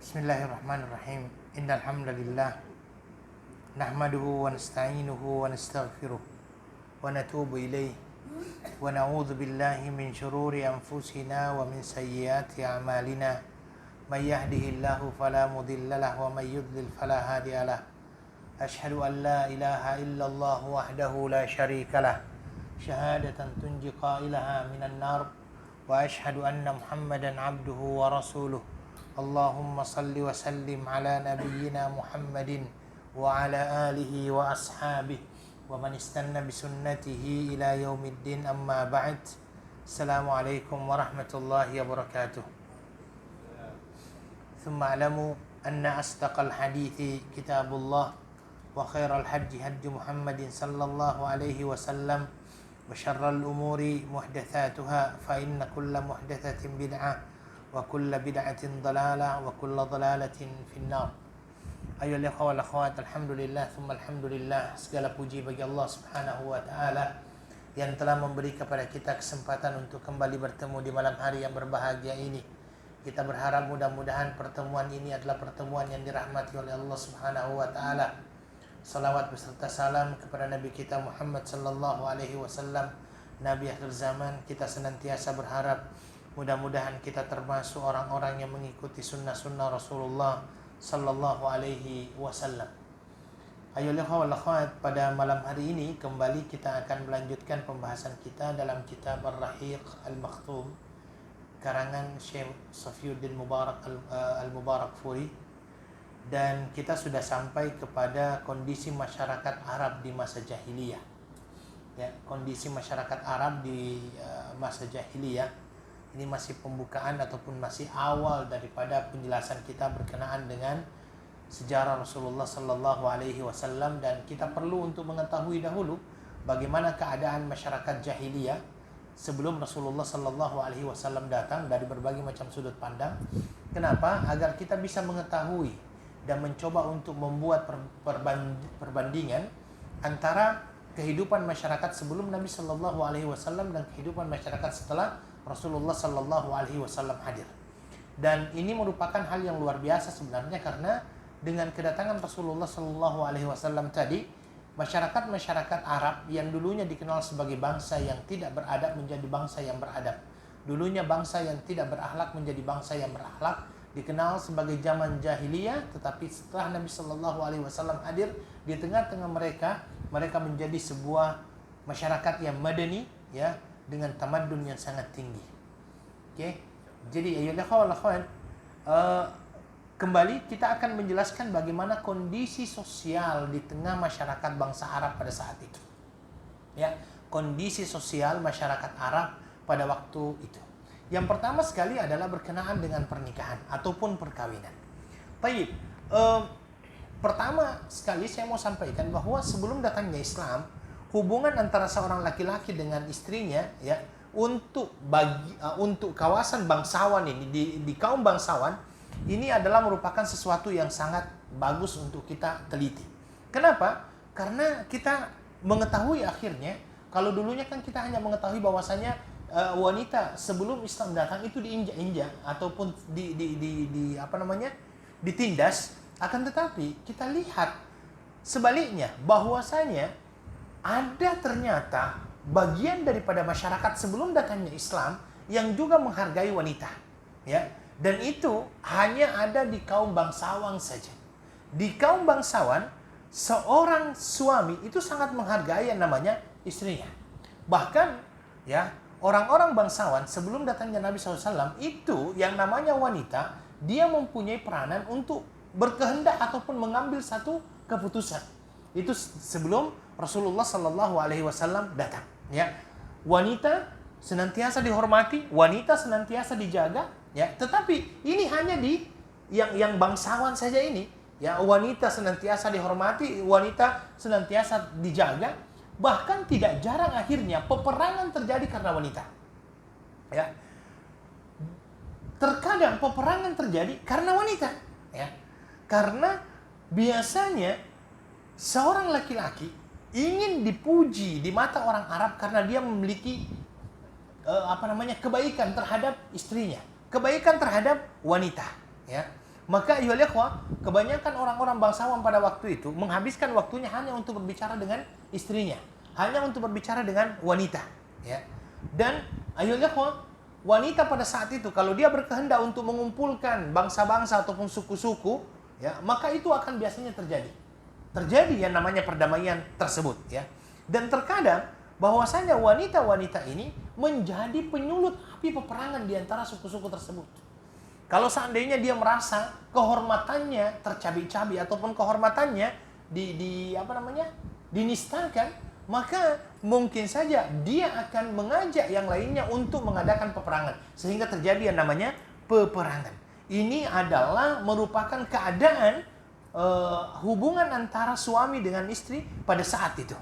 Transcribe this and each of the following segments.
Bismillahirrahmanirrahim. Innal hamdalillah nahmaduhu wa nasta'inuhu wa nastaghfiruh wa natubu ilayh wa na'udzu billahi min shururi anfusina wa min sayyiati a'malina. May yahdihillahu fala mudilla lahu wa may yudlil fala hadiya lahu. Ashhadu an la ilaha illallah wahdahu la syarika lah. Syahadatan tunji qailaha minan nar wa ashhadu anna Muhammadan abduhu wa rasuluh. Allahumma salli wa sallim ala nabiyyina Muhammadin wa ala alihi wa ashabihi wa man istanna bisunnatihi ila yaumiddin, amma ba'd. Assalamualaikum warahmatullahi wabarakatuh. Thumma alamu anna asdaqal hadithi kitabullah wa khairal hajji hajji Muhammadin sallallahu alaihi wasallam wa syarral umuri muhdatsatuha fa inna kulla muhdatsatin bid'ah wa kulla bid'atin dalalah wa kulla dalalatin finnar. Ayohal ikhwah wal akhwat, alhamdulillah thumma alhamdulillah, segala puji bagi Allah Subhanahu wa taala yang telah memberi kepada kita kesempatan untuk kembali bertemu di malam hari yang berbahagia ini. Kita berharap mudah-mudahan pertemuan ini adalah pertemuan yang dirahmati oleh Allah Subhanahu wa taala. Salawat beserta salam kepada Nabi kita Muhammad sallallahu alaihi wasallam, Nabi akhir zaman. Kita senantiasa berharap mudah-mudahan kita termasuk orang-orang yang mengikuti sunnah-sunnah Rasulullah sallallahu alaihi wasallam. Ayohal ikhwah wal akhwat, pada malam hari ini kembali kita akan melanjutkan pembahasan kita dalam kitab Ar-Rahiq Al-Makhtum karangan Syekh Safiyuddin Al-Mubarakfuri, dan kita sudah sampai kepada kondisi masyarakat Arab di masa jahiliyah. Ya, kondisi masyarakat Arab di masa jahiliyah. Ini masih pembukaan ataupun masih awal daripada penjelasan kita berkenaan dengan sejarah Rasulullah sallallahu alaihi wasallam, dan kita perlu untuk mengetahui dahulu bagaimana keadaan masyarakat jahiliyah sebelum Rasulullah sallallahu alaihi wasallam datang dari berbagai macam sudut pandang. Kenapa? Agar kita bisa mengetahui dan mencoba untuk membuat perbandingan antara kehidupan masyarakat sebelum Nabi sallallahu alaihi wasallam dan kehidupan masyarakat setelah Rasulullah sallallahu alaihi wasallam hadir. Dan ini merupakan hal yang luar biasa sebenarnya, karena dengan kedatangan Rasulullah sallallahu alaihi wasallam tadi, masyarakat Arab yang dulunya dikenal sebagai bangsa yang tidak beradab menjadi bangsa yang beradab. Dulunya bangsa yang tidak berakhlak menjadi bangsa yang berakhlak, dikenal sebagai zaman jahiliyah, tetapi setelah Nabi sallallahu alaihi wasallam hadir di tengah-tengah mereka, mereka menjadi sebuah masyarakat yang madani, ya, dengan tamadun yang sangat tinggi. Okey. Jadi ayolah kawan-kawan, kembali kita akan menjelaskan bagaimana kondisi sosial di tengah masyarakat bangsa Arab pada saat itu. Ya, kondisi sosial masyarakat Arab pada waktu itu. Yang pertama sekali adalah berkenaan dengan pernikahan ataupun perkawinan. Baik, pertama sekali saya mau sampaikan bahwa sebelum datangnya Islam, hubungan antara seorang laki-laki dengan istrinya, ya, untuk kawasan bangsawan ini, di kaum bangsawan ini adalah merupakan sesuatu yang sangat bagus untuk kita teliti. Kenapa? Karena kita mengetahui akhirnya, kalau dulunya kan kita hanya mengetahui bahwasanya wanita sebelum Islam datang itu diinjak-injak ataupun ditindas, akan tetapi kita lihat sebaliknya bahwasanya ada ternyata bagian daripada masyarakat sebelum datangnya Islam yang juga menghargai wanita, ya. Dan itu hanya ada di kaum bangsawan saja. Di kaum bangsawan, seorang suami itu sangat menghargai yang namanya istrinya. Bahkan, ya, orang-orang bangsawan sebelum datangnya Nabi SAW itu yang namanya wanita, dia mempunyai peranan untuk berkehendak ataupun mengambil satu keputusan. Itu sebelum Rasulullah sallallahu alaihi wasallam datang, ya. Wanita senantiasa dihormati, wanita senantiasa dijaga, ya. Tetapi ini hanya di yang bangsawan saja ini, ya. Wanita senantiasa dihormati, wanita senantiasa dijaga. Bahkan tidak jarang akhirnya peperangan terjadi karena wanita, ya. Terkadang peperangan terjadi karena wanita, ya. Karena biasanya seorang laki-laki ingin dipuji di mata orang Arab karena dia memiliki kebaikan terhadap istrinya, kebaikan terhadap wanita, ya. Maka ayyuhal ikhwah, kebanyakan orang-orang bangsawan pada waktu itu menghabiskan waktunya hanya untuk berbicara dengan istrinya, hanya untuk berbicara dengan wanita, ya. Dan ayyuhal ikhwah, wanita pada saat itu kalau dia berkehendak untuk mengumpulkan bangsa-bangsa ataupun suku-suku, ya, maka itu akan biasanya terjadi yang namanya perdamaian tersebut, ya. Dan terkadang bahwasanya wanita-wanita ini menjadi penyulut api peperangan di antara suku-suku tersebut. Kalau seandainya dia merasa kehormatannya tercabi-cabi ataupun kehormatannya dinistakan, maka mungkin saja dia akan mengajak yang lainnya untuk mengadakan peperangan sehingga terjadi yang namanya peperangan. Ini adalah merupakan keadaan hubungan antara suami dengan istri pada saat itu.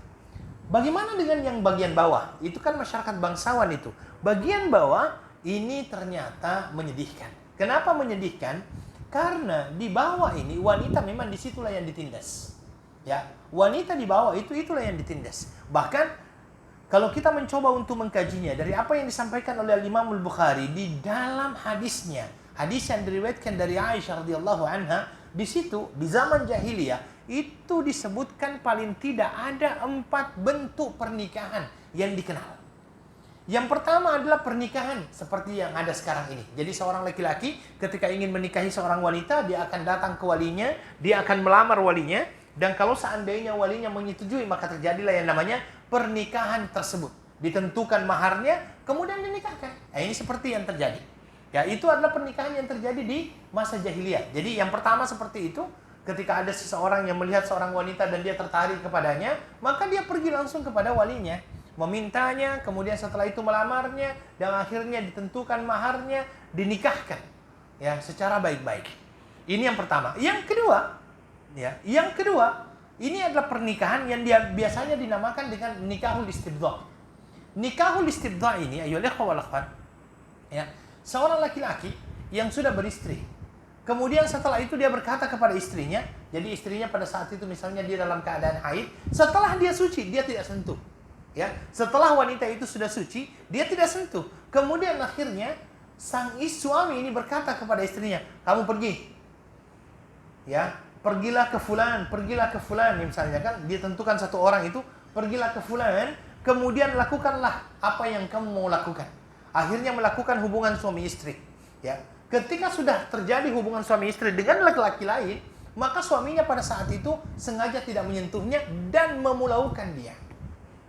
Bagaimana dengan yang bagian bawah? Itu kan masyarakat bangsawan itu. Bagian bawah ini ternyata menyedihkan. Kenapa menyedihkan? Karena di bawah ini wanita memang disitulah yang ditindas. Ya, wanita di bawah itulah yang ditindas. Bahkan kalau kita mencoba untuk mengkajinya dari apa yang disampaikan oleh Imam Al-Bukhari di dalam hadisnya, hadis yang diriwayatkan dari Aisyah radhiyallahu anha, di situ di zaman jahiliyah itu disebutkan paling tidak ada 4 bentuk pernikahan yang dikenal. Yang pertama adalah pernikahan seperti yang ada sekarang ini. Jadi seorang laki-laki ketika ingin menikahi seorang wanita, dia akan datang ke walinya, dia akan melamar walinya, dan kalau seandainya walinya menyetujui, maka terjadilah yang namanya pernikahan tersebut. Ditentukan maharnya, kemudian dinikahkan. Nah, ini seperti yang terjadi. Ya, itu adalah pernikahan yang terjadi di masa jahiliyah. Jadi yang pertama seperti itu, ketika ada seseorang yang melihat seorang wanita dan dia tertarik kepadanya, maka dia pergi langsung kepada walinya, memintanya, kemudian setelah itu melamarnya, dan akhirnya ditentukan maharnya, dinikahkan, ya, secara baik-baik. Ini yang pertama. Yang kedua, ini adalah pernikahan yang dia biasanya dinamakan dengan nikahul istibdha'. Nikahul istibdha' ini, ayyuhal ikhwah wal akhwat, ya, seorang laki-laki yang sudah beristri, kemudian setelah itu dia berkata kepada istrinya, jadi istrinya pada saat itu misalnya dia dalam keadaan haid, setelah dia suci, dia tidak sentuh. Ya, setelah wanita itu sudah suci, dia tidak sentuh. Kemudian akhirnya sang suami ini berkata kepada istrinya, kamu pergi, ya, pergilah ke fulan, misalnya kan, dia tentukan satu orang itu, pergilah ke fulan, kemudian lakukanlah apa yang kamu mau lakukan. Akhirnya melakukan hubungan suami istri. Ya, ketika sudah terjadi hubungan suami istri dengan laki-laki lain, maka suaminya pada saat itu sengaja tidak menyentuhnya dan memulaukan dia.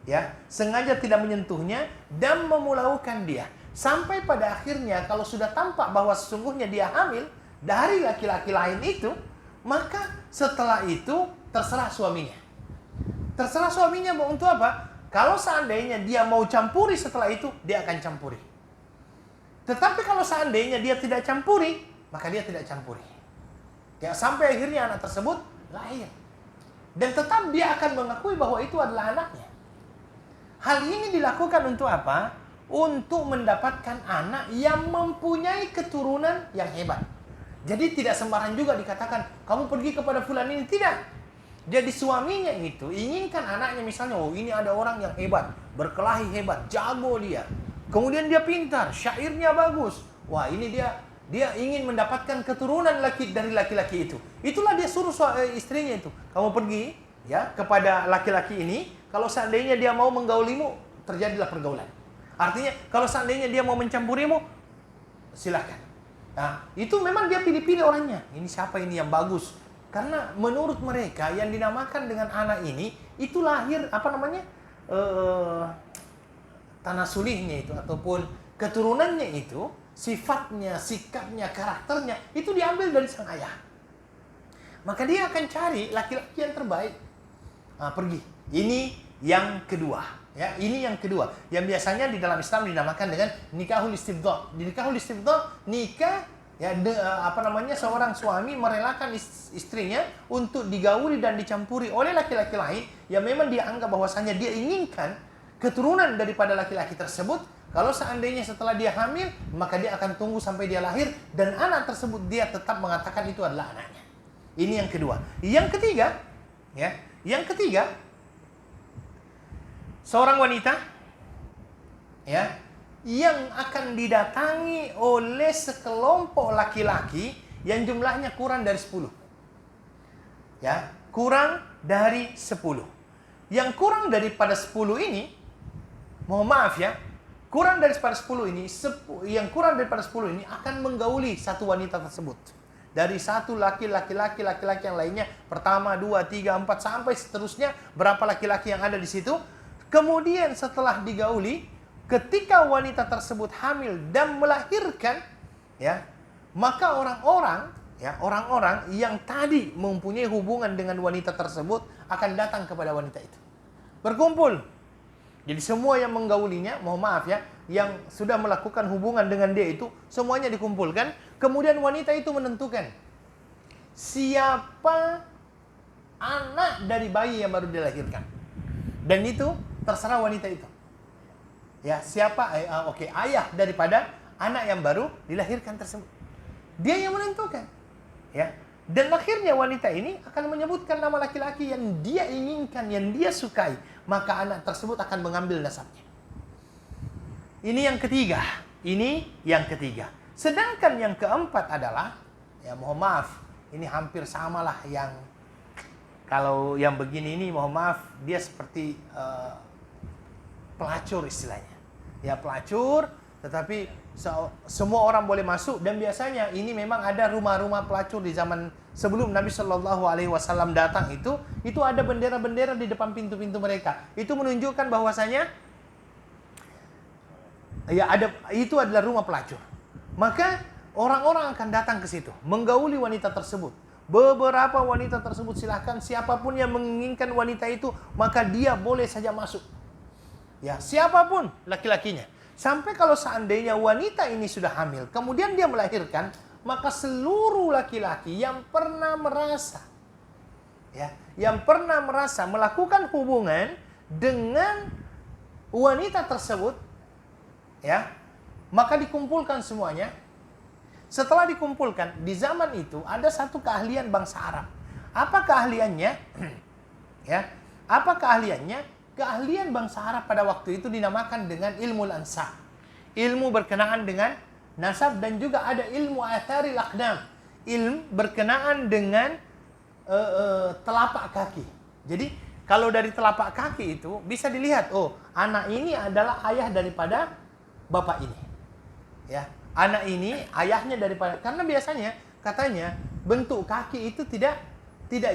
Ya, sengaja tidak menyentuhnya dan memulaukan dia. Sampai pada akhirnya kalau sudah tampak bahwa sesungguhnya dia hamil dari laki-laki lain itu, maka setelah itu terserah suaminya. Terserah suaminya mau untuk apa? Kalau seandainya dia mau campuri setelah itu, dia akan campuri. Tetapi kalau seandainya dia tidak campuri, maka dia tidak campuri. Ya, sampai akhirnya anak tersebut lahir. Dan tetap dia akan mengakui bahwa itu adalah anaknya. Hal ini dilakukan untuk apa? Untuk mendapatkan anak yang mempunyai keturunan yang hebat. Jadi tidak sembarang juga dikatakan, kamu pergi kepada fulan ini. Tidak. Jadi suaminya itu inginkan anaknya misalnya, oh ini ada orang yang hebat, berkelahi hebat, jago dia. Kemudian dia pintar, syairnya bagus. Wah, ini dia ingin mendapatkan keturunan dari laki-laki itu. Itulah dia suruh istrinya itu, kamu pergi ya kepada laki-laki ini. Kalau seandainya dia mau menggaulimu, terjadilah pergaulan. Artinya, kalau seandainya dia mau mencampurimu, silakan. Nah, itu memang dia pilih-pilih orangnya. Ini siapa ini yang bagus? Karena menurut mereka yang dinamakan dengan anak ini, itu lahir tanasulihnya itu ataupun keturunannya itu, sifatnya, sikapnya, karakternya itu diambil dari sang ayah. Maka dia akan cari laki-laki yang terbaik. Nah, pergi. Ini yang kedua, ya. Ini yang kedua. Yang biasanya di dalam Islam dinamakan dengan nikahul istibdha'. Di nikahul istibdha', nikah ya seorang suami merelakan istrinya untuk digauli dan dicampuri oleh laki-laki lain yang memang dia anggap bahwasanya dia inginkan keturunan daripada laki-laki tersebut. Kalau seandainya setelah dia hamil, maka dia akan tunggu sampai dia lahir dan anak tersebut dia tetap mengatakan itu adalah anaknya. Ini yang kedua. Yang ketiga, ya. Yang ketiga, seorang wanita ya yang akan didatangi oleh sekelompok laki-laki yang jumlahnya kurang dari 10. Ya, kurang dari 10. Yang kurang daripada 10 ini, mohon maaf ya, kurang daripada 10 ini, yang kurang daripada 10 ini akan menggauli satu wanita tersebut. Dari satu laki-laki yang lainnya, pertama, 2, 3, 4, sampai seterusnya, berapa laki-laki yang ada di situ. Kemudian setelah digauli, ketika wanita tersebut hamil dan melahirkan, ya, maka orang-orang yang tadi mempunyai hubungan dengan wanita tersebut akan datang kepada wanita itu. Berkumpul. Jadi semua yang menggaulinya, mohon maaf ya, yang sudah melakukan hubungan dengan dia itu, semuanya dikumpulkan. Kemudian wanita itu menentukan siapa anak dari bayi yang baru dilahirkan. Dan itu terserah wanita itu. Ya, siapa ayah daripada anak yang baru dilahirkan tersebut. Dia yang menentukan. Ya. Dan akhirnya wanita ini akan menyebutkan nama laki-laki yang dia inginkan, yang dia sukai, maka anak tersebut akan mengambil nasabnya. Ini yang ketiga. Sedangkan yang keempat adalah, ya mohon maaf, ini hampir samalah yang, kalau yang begini ini mohon maaf, dia seperti pelacur istilahnya. Ya, pelacur, tetapi semua orang boleh masuk, dan biasanya ini memang ada rumah-rumah pelacur di zaman sebelum Nabi Shallallahu Alaihi Wasallam datang itu ada bendera-bendera di depan pintu-pintu mereka. Itu menunjukkan bahwasanya ya itu adalah rumah pelacur. Maka orang-orang akan datang ke situ, menggauli wanita tersebut. Beberapa wanita tersebut silahkan, siapapun yang menginginkan wanita itu, maka dia boleh saja masuk. Ya, siapapun laki-lakinya. Sampai kalau seandainya wanita ini sudah hamil, kemudian dia melahirkan, maka seluruh laki-laki yang pernah merasa, melakukan hubungan dengan wanita tersebut, ya, maka dikumpulkan semuanya. Setelah dikumpulkan, di zaman itu ada satu keahlian bangsa Arab. Apa keahliannya? Ya, apa keahliannya? Keahlian bangsa Arab pada waktu itu dinamakan dengan ilmu ansab. Ilmu berkenaan dengan nasab, dan juga ada ilmu atharil aqdam. Ilmu berkenaan dengan telapak kaki. Jadi, kalau dari telapak kaki itu bisa dilihat, oh, anak ini adalah ayah daripada bapak ini. Ya, anak ini ayahnya daripada, karena biasanya katanya bentuk kaki itu tidak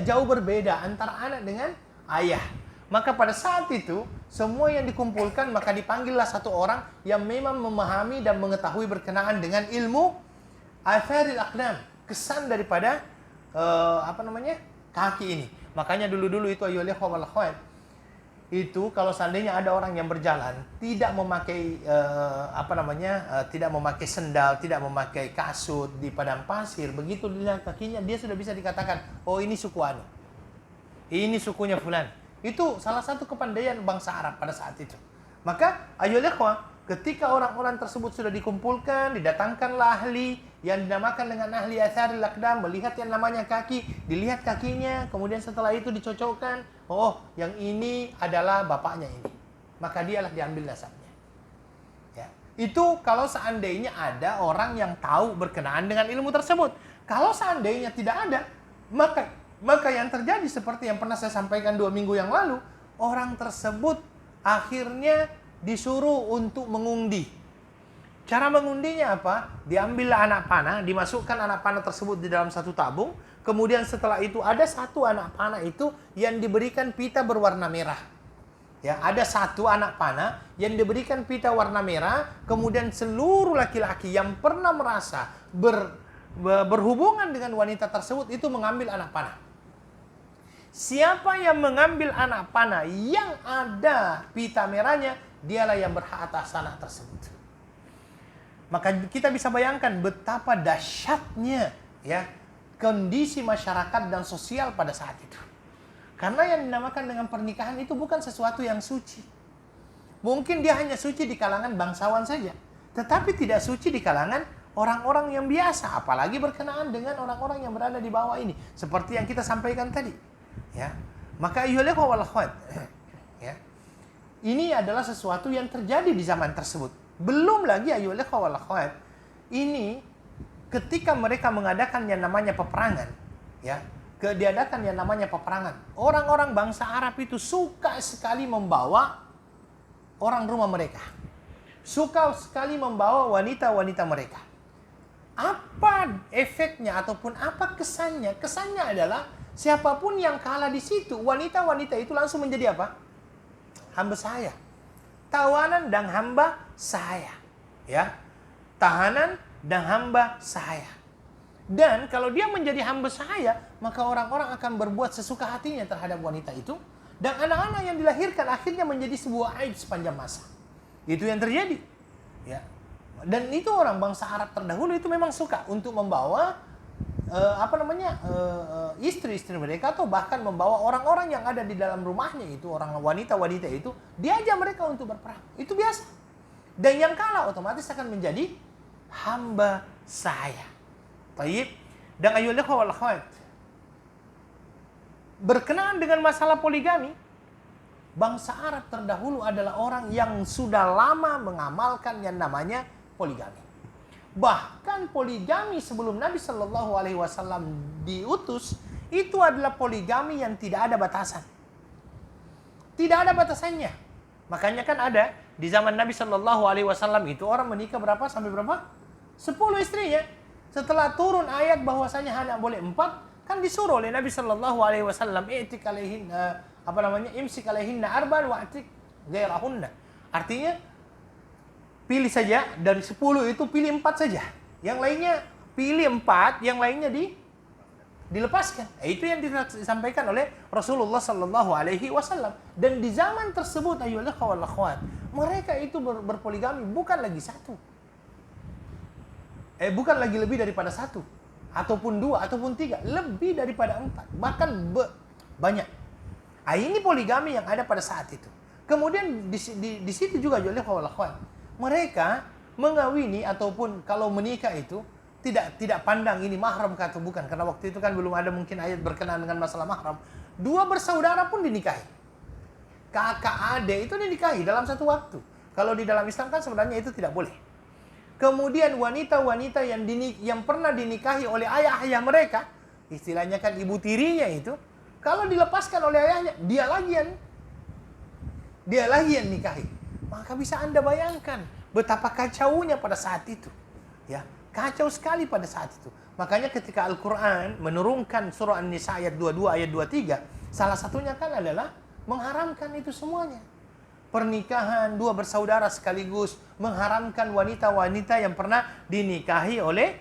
jauh berbeda antara anak dengan ayah. Maka pada saat itu semua yang dikumpulkan, maka dipanggillah satu orang yang memang memahami dan mengetahui berkenaan dengan ilmu atharil aqdam, kesan daripada kaki ini. Makanya dulu-dulu itu ayyuhal ikhwah wal akhwat, itu kalau seandainya ada orang yang berjalan tidak memakai tidak memakai sendal, tidak memakai kasut di padang pasir, begitu dilihat kakinya, dia sudah bisa dikatakan, oh ini suku anu, ini sukunya fulan. Itu salah satu kepandaian bangsa Arab pada saat itu. Maka ayyuhal ikhwah, ketika orang-orang tersebut sudah dikumpulkan, didatangkanlah ahli yang dinamakan dengan ahli atharil aqdam, melihat yang namanya kaki, dilihat kakinya, kemudian setelah itu dicocokkan, oh, yang ini adalah bapaknya ini. Maka dialah diambil nasabnya. Ya. Itu kalau seandainya ada orang yang tahu berkenaan dengan ilmu tersebut. Kalau seandainya tidak ada, maka yang terjadi seperti yang pernah saya sampaikan 2 minggu yang lalu, orang tersebut akhirnya disuruh untuk mengundi. Cara mengundinya apa? Diambillah anak panah, dimasukkan anak panah tersebut di dalam satu tabung. Kemudian setelah itu ada satu anak panah itu yang diberikan pita berwarna merah. Ya, ada satu anak panah yang diberikan pita warna merah. Kemudian seluruh laki-laki yang pernah merasa berhubungan dengan wanita tersebut itu mengambil anak panah. Siapa yang mengambil anak panah yang ada pita merahnya, dialah yang berhak atas anak tersebut. Maka kita bisa bayangkan betapa dahsyatnya ya kondisi masyarakat dan sosial pada saat itu. Karena yang dinamakan dengan pernikahan itu bukan sesuatu yang suci. Mungkin dia hanya suci di kalangan bangsawan saja, tetapi tidak suci di kalangan orang-orang yang biasa, apalagi berkenaan dengan orang-orang yang berada di bawah ini, seperti yang kita sampaikan tadi. Ya, maka ayyuhal ikhwah wal akhwat, ya, ini adalah sesuatu yang terjadi di zaman tersebut. Belum lagi ayyuhal ikhwah wal akhwat, ini ketika mereka mengadakan yang namanya peperangan, ya, diadakan yang namanya peperangan, orang-orang bangsa Arab itu suka sekali membawa orang rumah mereka, suka sekali membawa wanita-wanita mereka. Apa efeknya ataupun apa kesannya? Kesannya adalah siapapun yang kalah di situ, wanita-wanita itu langsung menjadi apa? Hamba saya. Tawanan dan hamba saya. Ya. Tahanan dan hamba saya. Dan kalau dia menjadi hamba saya, maka orang-orang akan berbuat sesuka hatinya terhadap wanita itu. Dan anak-anak yang dilahirkan akhirnya menjadi sebuah aib sepanjang masa. Itu yang terjadi. Ya. Dan itu orang bangsa Arab terdahulu itu memang suka untuk membawa istri-istri mereka, atau bahkan membawa orang-orang yang ada di dalam rumahnya itu, orang wanita-wanita itu, diajak mereka untuk berperang. Itu biasa. Dan yang kalah otomatis akan menjadi hamba saya. Baik. Dan ayyuhal ikhwah wal akhwat, berkenaan dengan masalah poligami, bangsa Arab terdahulu adalah orang yang sudah lama mengamalkan yang namanya poligami. Bahkan poligami sebelum Nabi Shallallahu Alaihi Wasallam diutus itu adalah poligami yang tidak ada batasan, tidak ada batasannya. Makanya kan ada di zaman Nabi Shallallahu Alaihi Wasallam itu orang menikah berapa sampai berapa? 10 istrinya. Setelah turun ayat bahwasanya hanya boleh 4, kan disuruh oleh Nabi Shallallahu Alaihi Wasallam i'tik alaihin imsik alaihinna arba'an wa'tik ghairahunna. Artinya pilih saja dari 10 itu pilih 4 saja. Yang lainnya pilih 4, yang lainnya dilepaskan. Itu yang disampaikan oleh Rasulullah Sallallahu Alaihi Wasallam. Dan di zaman tersebut, ayyuhal ikhwah wal akhwat, mereka itu berpoligami bukan lagi 1. Bukan lagi lebih daripada 1, ataupun 2, ataupun 3, lebih daripada 4, bahkan banyak. Ini poligami yang ada pada saat itu. Kemudian di situ juga ayyuhal ikhwah wal akhwat, mereka mengawini ataupun kalau menikah itu tidak pandang ini mahram atau bukan, karena waktu itu kan belum ada mungkin ayat berkenaan dengan masalah mahram. 2 bersaudara pun dinikahi, kakak adik itu dinikahi dalam satu waktu. Kalau di dalam Islam kan sebenarnya itu tidak boleh. Kemudian wanita-wanita yang pernah dinikahi oleh ayah-ayah mereka, istilahnya kan ibu tirinya itu, kalau dilepaskan oleh ayahnya, dia lagi yang nikahi. Maka bisa Anda bayangkan betapa kacaunya pada saat itu. Ya, kacau sekali pada saat itu. Makanya ketika Al-Qur'an menurunkan surah An-Nisa ayat 22 ayat 23, salah satunya kan adalah mengharamkan itu semuanya. Pernikahan 2 bersaudara sekaligus, mengharamkan wanita-wanita yang pernah dinikahi oleh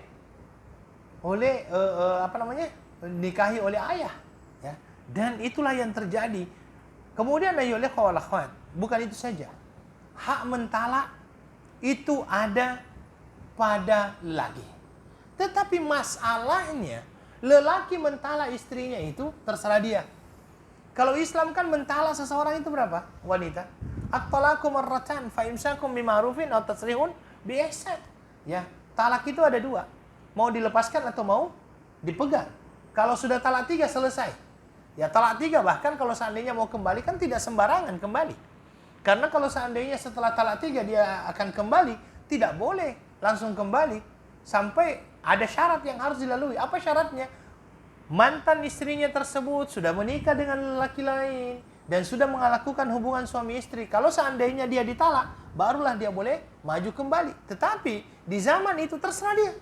nikahi oleh ayah, ya. Dan itulah yang terjadi. Kemudian ayyuhal ikhwah wal akhwat, bukan itu saja. Hak mentalak itu ada pada lelaki. Tetapi masalahnya, lelaki mentalak istrinya itu terserah dia. Kalau Islam kan mentalak seseorang itu berapa? Wanita. At-talaqu marratan fa imsakum bima'rufin aw tasrihun bi ihsan. Ya, talak itu ada 2. Mau dilepaskan atau mau dipegang. Kalau sudah talak 3 selesai. Ya, talak 3 bahkan kalau seandainya mau kembali kan tidak sembarangan kembali. Karena kalau seandainya setelah talak 3 dia akan kembali, tidak boleh langsung kembali. Sampai ada syarat yang harus dilalui. Apa syaratnya? Mantan istrinya tersebut sudah menikah dengan lelaki lain dan sudah melakukan hubungan suami istri. Kalau seandainya dia ditalak, barulah dia boleh maju kembali. Tetapi di zaman itu terserah dia.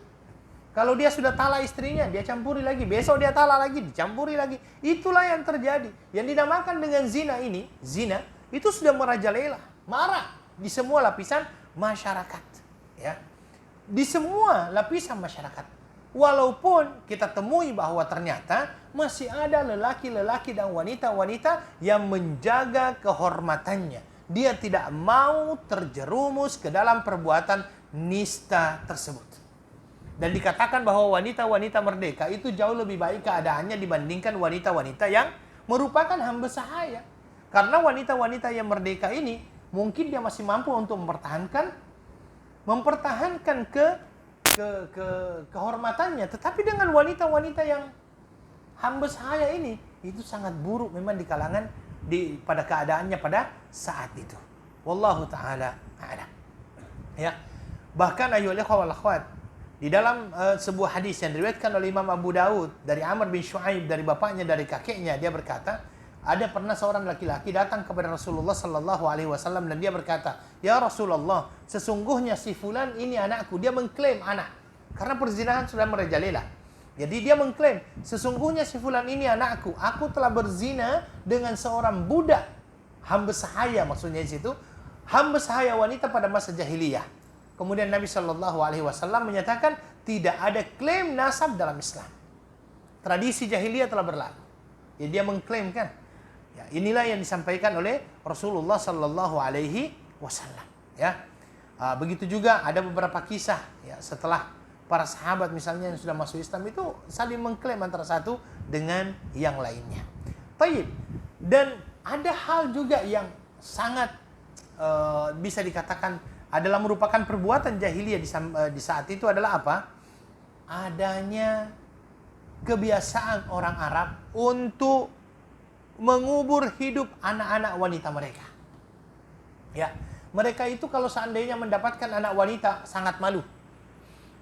Kalau dia sudah talak istrinya, dia campuri lagi. Besok dia talak lagi, dicampuri lagi. Itulah yang terjadi. Yang dinamakan dengan zina ini, zina, itu sudah merajalela, marah di semua lapisan masyarakat, ya. Di semua lapisan masyarakat. Walaupun kita temui bahwa ternyata masih ada lelaki-lelaki dan wanita-wanita yang menjaga kehormatannya. Dia tidak mau terjerumus ke dalam perbuatan nista tersebut. Dan dikatakan bahwa wanita-wanita merdeka itu jauh lebih baik keadaannya dibandingkan wanita-wanita yang merupakan hamba sahaya. Karena wanita-wanita yang merdeka ini mungkin dia masih mampu untuk mempertahankan kehormatannya. Tetapi dengan wanita-wanita yang hamba sahaya ini, itu sangat buruk memang di kalangan pada keadaannya pada saat itu. Wallahu taala a'lam. Ya. Bahkan ayyuhal ikhwah wal akhwat, Di dalam sebuah hadis yang diriwayatkan oleh Imam Abu Daud dari Amr bin Shu'aib dari bapaknya dari kakeknya, dia berkata, ada pernah seorang laki-laki datang kepada Rasulullah sallallahu alaihi wasallam dan dia berkata, "Ya Rasulullah, sesungguhnya si fulan ini anakku." Dia mengklaim anak karena perzinahan sudah merajalela. Jadi dia mengklaim, "Sesungguhnya si fulan ini anakku. Aku telah berzina dengan seorang budak hamba sahaya," maksudnya di situ, hamba sahaya wanita pada masa jahiliyah. Kemudian Nabi Shallallahu Alaihi Wasallam menyatakan tidak ada klaim nasab dalam Islam. Tradisi jahiliyah telah berlalu. Ya, dia mengklaim kan. Ya, inilah yang disampaikan oleh Rasulullah Shallallahu Alaihi Wasallam. Ya, begitu juga ada beberapa kisah. Ya, setelah para sahabat misalnya yang sudah masuk Islam itu saling mengklaim antara satu dengan yang lainnya. Taib. Dan ada hal juga yang sangat bisa dikatakan adalah merupakan perbuatan jahiliyah di saat itu adalah apa? Adanya kebiasaan orang Arab untuk mengubur hidup anak-anak wanita mereka. Ya, mereka itu kalau seandainya mendapatkan anak wanita sangat malu.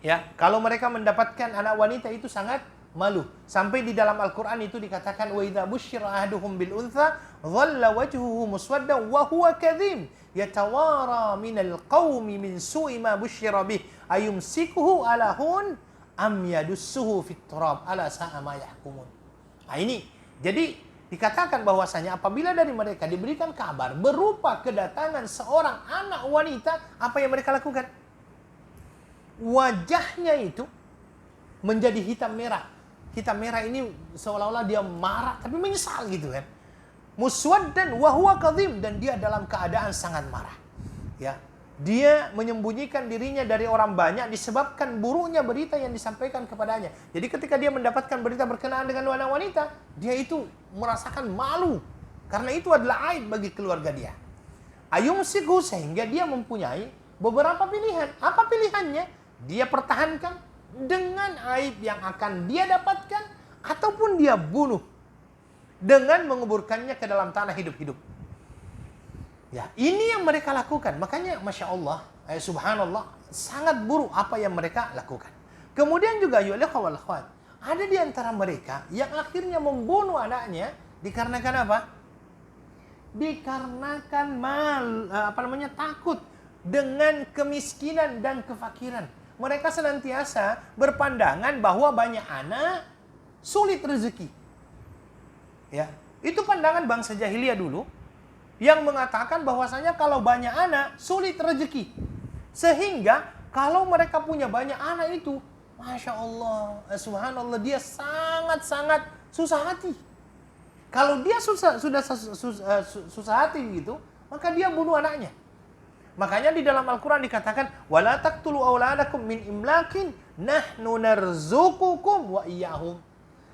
Ya, kalau mereka mendapatkan anak wanita itu sangat malu. Sampai di dalam Al-Qur'an itu dikatakan wa idza busyira ahaduhum bil untha dhalla wajhuhu muswaddan wa huwa kadhim yatawara minal qaumi min su'i ma busyira bih ayumsikuhu ala hun am yadussuhu fit turab ala sa'a ma yahkumun. Nah, ini jadi dikatakan bahwasanya apabila dari mereka diberikan kabar berupa kedatangan seorang anak wanita, apa yang mereka lakukan? Wajahnya itu menjadi hitam merah. Hitam merah ini seolah-olah dia marah tapi menyesal gitu kan. Muswaddan wa huwa kadhim, dan dia dalam keadaan sangat marah. Ya. Dia menyembunyikan dirinya dari orang banyak disebabkan buruknya berita yang disampaikan kepadanya. Jadi ketika dia mendapatkan berita berkenaan dengan anak wanita, dia itu merasakan malu karena itu adalah aib bagi keluarga dia. Ayumsiku, sehingga dia mempunyai beberapa pilihan. Apa pilihannya? Dia pertahankan dengan aib yang akan dia dapatkan, ataupun dia bunuh dengan menguburkannya ke dalam tanah hidup-hidup. Ya, ini yang mereka lakukan. Makanya Masya Allah, subhanallah, sangat buruk apa yang mereka lakukan. Kemudian juga ada di antara mereka yang akhirnya membunuh anaknya dikarenakan apa? Dikarenakan takut dengan kemiskinan dan kefakiran. Mereka senantiasa berpandangan bahwa banyak anak sulit rezeki. Ya, itu pandangan bangsa jahiliyah dulu yang mengatakan bahwasanya kalau banyak anak sulit rezeki. Sehingga kalau mereka punya banyak anak itu, Masya Allah, subhanallah, dia sangat-sangat susah hati. Kalau dia susah hati gitu, maka dia bunuh anaknya. Makanya di dalam Al-Quran dikatakan, wala taqtulu auladakum min imlakin nahnu narzuqukum wa iyyahum.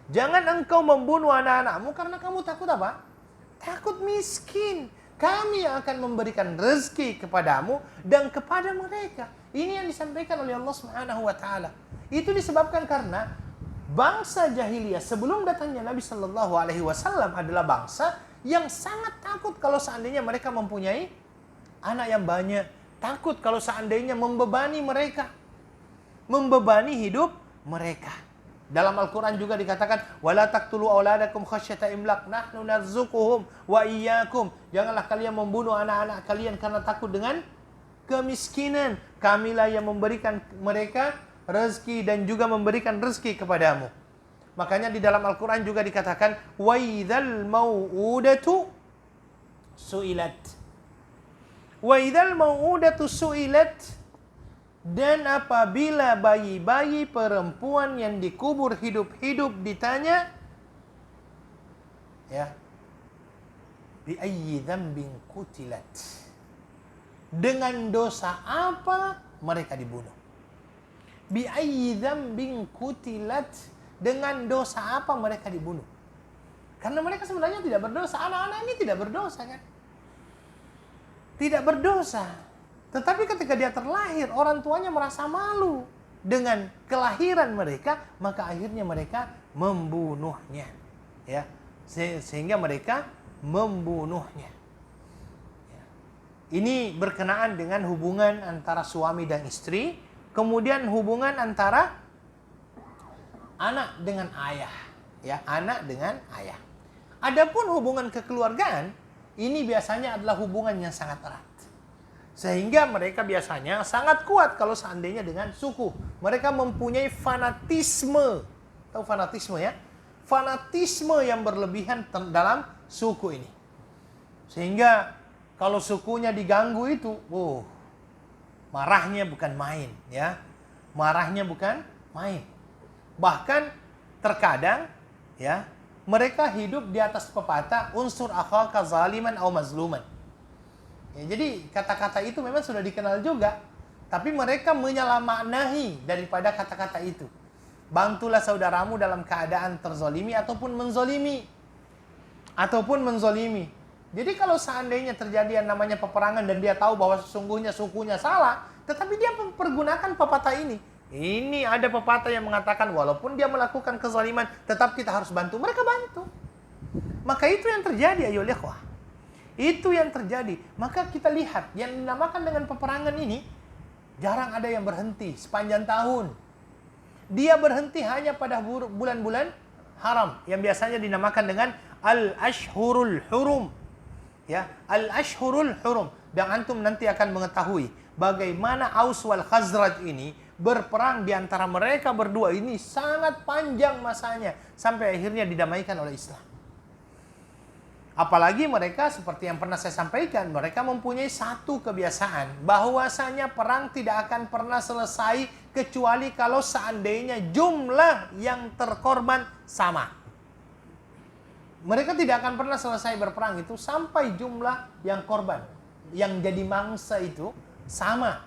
Jangan engkau membunuh anak-anakmu karena kamu takut apa? Takut miskin. Kami yang akan memberikan rezeki kepadamu dan kepada mereka. Ini yang disampaikan oleh Allah Subhanahu wa taala. Itu disebabkan karena bangsa jahiliyah sebelum datangnya Nabi sallallahu alaihi wasallam adalah bangsa yang sangat takut kalau seandainya mereka mempunyai anak yang banyak. Takut kalau seandainya membebani mereka, membebani hidup mereka. Dalam Al-Quran juga dikatakan, wala taqtulu auladakum khasyata imlaq nahnu narzuquhum wa iyyakum. Janganlah kalian membunuh anak-anak kalian karena takut dengan kemiskinan. Kamilah yang memberikan mereka rezeki dan juga memberikan rezeki kepadamu. Makanya di dalam Al-Quran juga dikatakan, wa idzal mau'udatu su'ilat. Wa idzal mau'udatu su'ilat. Dan apabila bayi-bayi perempuan yang dikubur hidup-hidup ditanya, ya, bi ayyi dzambin qutilat, dengan dosa apa mereka dibunuh? Bi ayyi dzambin qutilat, dengan dosa apa mereka dibunuh? Karena mereka sebenarnya tidak berdosa. Anak-anak ini tidak berdosa kan? Tidak berdosa. Tetapi ketika dia terlahir, orang tuanya merasa malu dengan kelahiran mereka, maka akhirnya mereka membunuhnya. Ya, sehingga mereka membunuhnya. Ya. Ini berkenaan dengan hubungan antara suami dan istri Kemudian hubungan antara anak dengan ayah, ya, anak dengan ayah. Adapun hubungan kekeluargaan, ini biasanya adalah hubungan yang sangat erat. Sehingga mereka biasanya sangat kuat kalau seandainya dengan suku. Mereka mempunyai fanatisme. Tahu fanatisme ya? Fanatisme yang berlebihan dalam suku ini. Sehingga kalau sukunya diganggu itu, marahnya bukan main, ya. Marahnya bukan main. Bahkan terkadang, ya, mereka hidup di atas pepatah unsur akhaka zaliman atau mazluman. Ya, jadi kata-kata itu memang sudah dikenal juga, tapi mereka menyalamaknahi daripada kata-kata itu. Bantulah saudaramu dalam keadaan terzolimi ataupun menzolimi. Jadi kalau seandainya terjadi yang namanya peperangan dan dia tahu bahwa sesungguhnya sukunya salah, tetapi dia mempergunakan pepatah ini. Ini ada pepatah yang mengatakan walaupun dia melakukan kezaliman, tetap kita harus bantu. Mereka bantu. Maka itu yang terjadi, ayo ikhwah. Itu yang terjadi. Maka kita lihat yang dinamakan dengan peperangan ini jarang ada yang berhenti sepanjang tahun. Dia berhenti hanya pada bulan-bulan haram yang biasanya dinamakan dengan al-ashhurul hurum. Ya, al-ashhurul hurum. Dan antum nanti akan mengetahui bagaimana Aus wal Khazraj ini berperang di antara mereka berdua ini sangat panjang masanya sampai akhirnya didamaikan oleh Islam. Apalagi mereka seperti yang pernah saya sampaikan, mereka mempunyai satu kebiasaan, bahwasanya perang tidak akan pernah selesai kecuali kalau seandainya jumlah yang terkorban sama. Mereka tidak akan pernah selesai berperang itu sampai jumlah yang korban, yang jadi mangsa itu sama.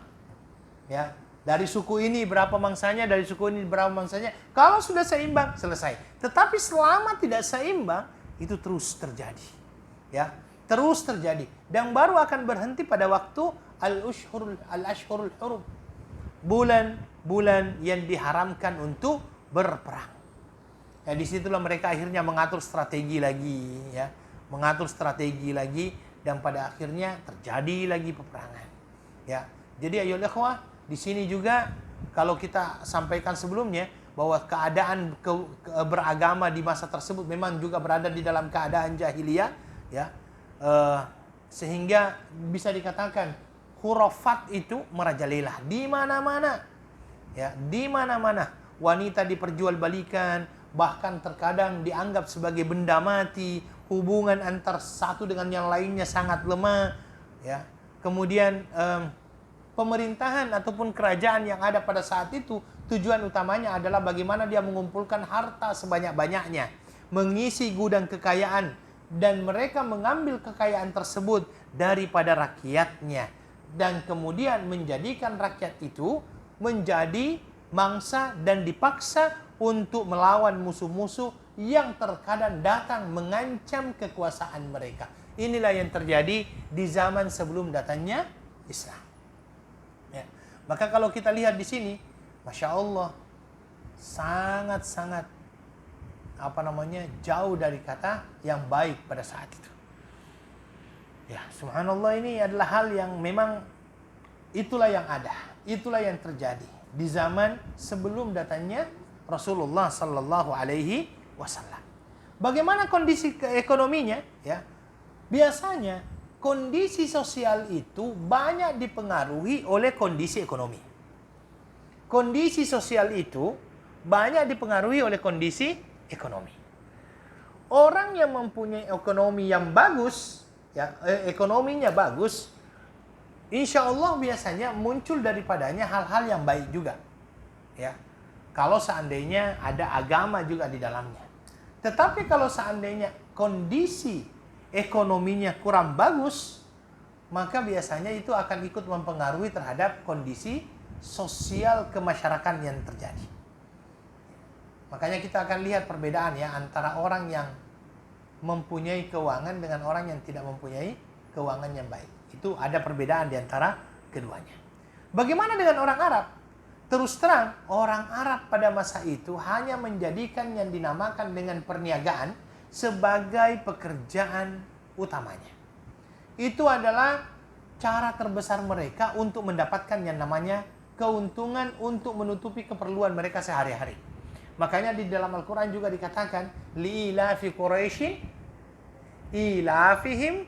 Ya, dari suku ini berapa mangsanya, dari suku ini berapa mangsanya. Kalau sudah seimbang, selesai. Tetapi selama tidak seimbang, itu terus terjadi. Ya, terus terjadi dan baru akan berhenti pada waktu al-ashhurul hurum. Bulan-bulan yang diharamkan untuk berperang. Ya, disitulah mereka akhirnya mengatur strategi lagi, ya, mengatur strategi lagi dan pada akhirnya terjadi lagi peperangan. Ya, jadi ayo ikhwah, di sini juga kalau kita sampaikan sebelumnya bahwa keadaan beragama di masa tersebut memang juga berada di dalam keadaan jahiliyah, ya, sehingga bisa dikatakan khurafat itu merajalela di mana-mana, ya, di mana-mana. Wanita diperjualbelikan, bahkan terkadang dianggap sebagai benda mati. Hubungan antar satu dengan yang lainnya sangat lemah, ya. Kemudian pemerintahan ataupun kerajaan yang ada pada saat itu tujuan utamanya adalah bagaimana dia mengumpulkan harta sebanyak-banyaknya, mengisi gudang kekayaan, dan mereka mengambil kekayaan tersebut daripada rakyatnya dan kemudian menjadikan rakyat itu menjadi mangsa dan dipaksa untuk melawan musuh-musuh yang terkadang datang mengancam kekuasaan mereka. Inilah yang terjadi di zaman sebelum datangnya Islam. Ya. Maka kalau kita lihat di sini, Masya Allah, sangat-sangat jauh dari kata yang baik pada saat itu. Ya, subhanallah, ini adalah hal yang memang itulah yang ada, itulah yang terjadi di zaman sebelum datangnya Rasulullah sallallahu alaihi wasallam. Bagaimana kondisi ekonominya, ya? Biasanya kondisi sosial itu banyak dipengaruhi oleh kondisi ekonomi. Kondisi sosial itu banyak dipengaruhi oleh kondisi ekonomi. Orang yang mempunyai ekonomi yang bagus, ya, ekonominya bagus, insya Allah biasanya muncul daripadanya hal-hal yang baik juga, ya. Kalau seandainya ada agama juga di dalamnya. Tetapi kalau seandainya kondisi ekonominya kurang bagus, maka biasanya itu akan ikut mempengaruhi terhadap kondisi sosial kemasyarakatan yang terjadi. Makanya kita akan lihat perbedaan, ya, antara orang yang mempunyai keuangan dengan orang yang tidak mempunyai keuangan yang baik. Itu ada perbedaan di antara keduanya. Bagaimana dengan orang Arab? Terus terang, orang Arab pada masa itu hanya menjadikan yang dinamakan dengan perniagaan sebagai pekerjaan utamanya. Itu adalah cara terbesar mereka untuk mendapatkan yang namanya keuntungan untuk menutupi keperluan mereka sehari-hari. Makanya di dalam Al-Quran juga dikatakan, li'ilafi Quraisyin ilafihim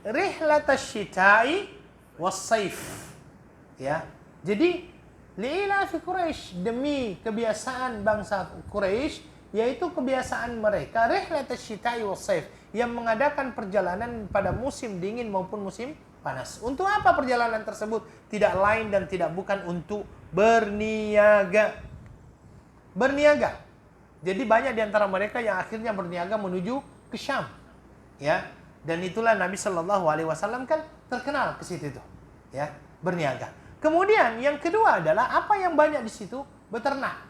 rihlatash syita'i was-saif. Ya. Jadi li'ilafi Quraisy, demi kebiasaan bangsa Quraisy, yaitu kebiasaan mereka rihlatash syita'i was-saif, yang mengadakan perjalanan pada musim dingin maupun musim panas. Untuk apa perjalanan tersebut? Tidak lain dan tidak bukan untuk berniaga. Berniaga. Jadi banyak di antara mereka yang akhirnya berniaga menuju ke Syam. Ya. Dan itulah Nabi Shallallahu Alaihi Wasallam kan terkenal ke situ itu, ya, berniaga. Kemudian yang kedua adalah apa yang banyak di situ? Beternak.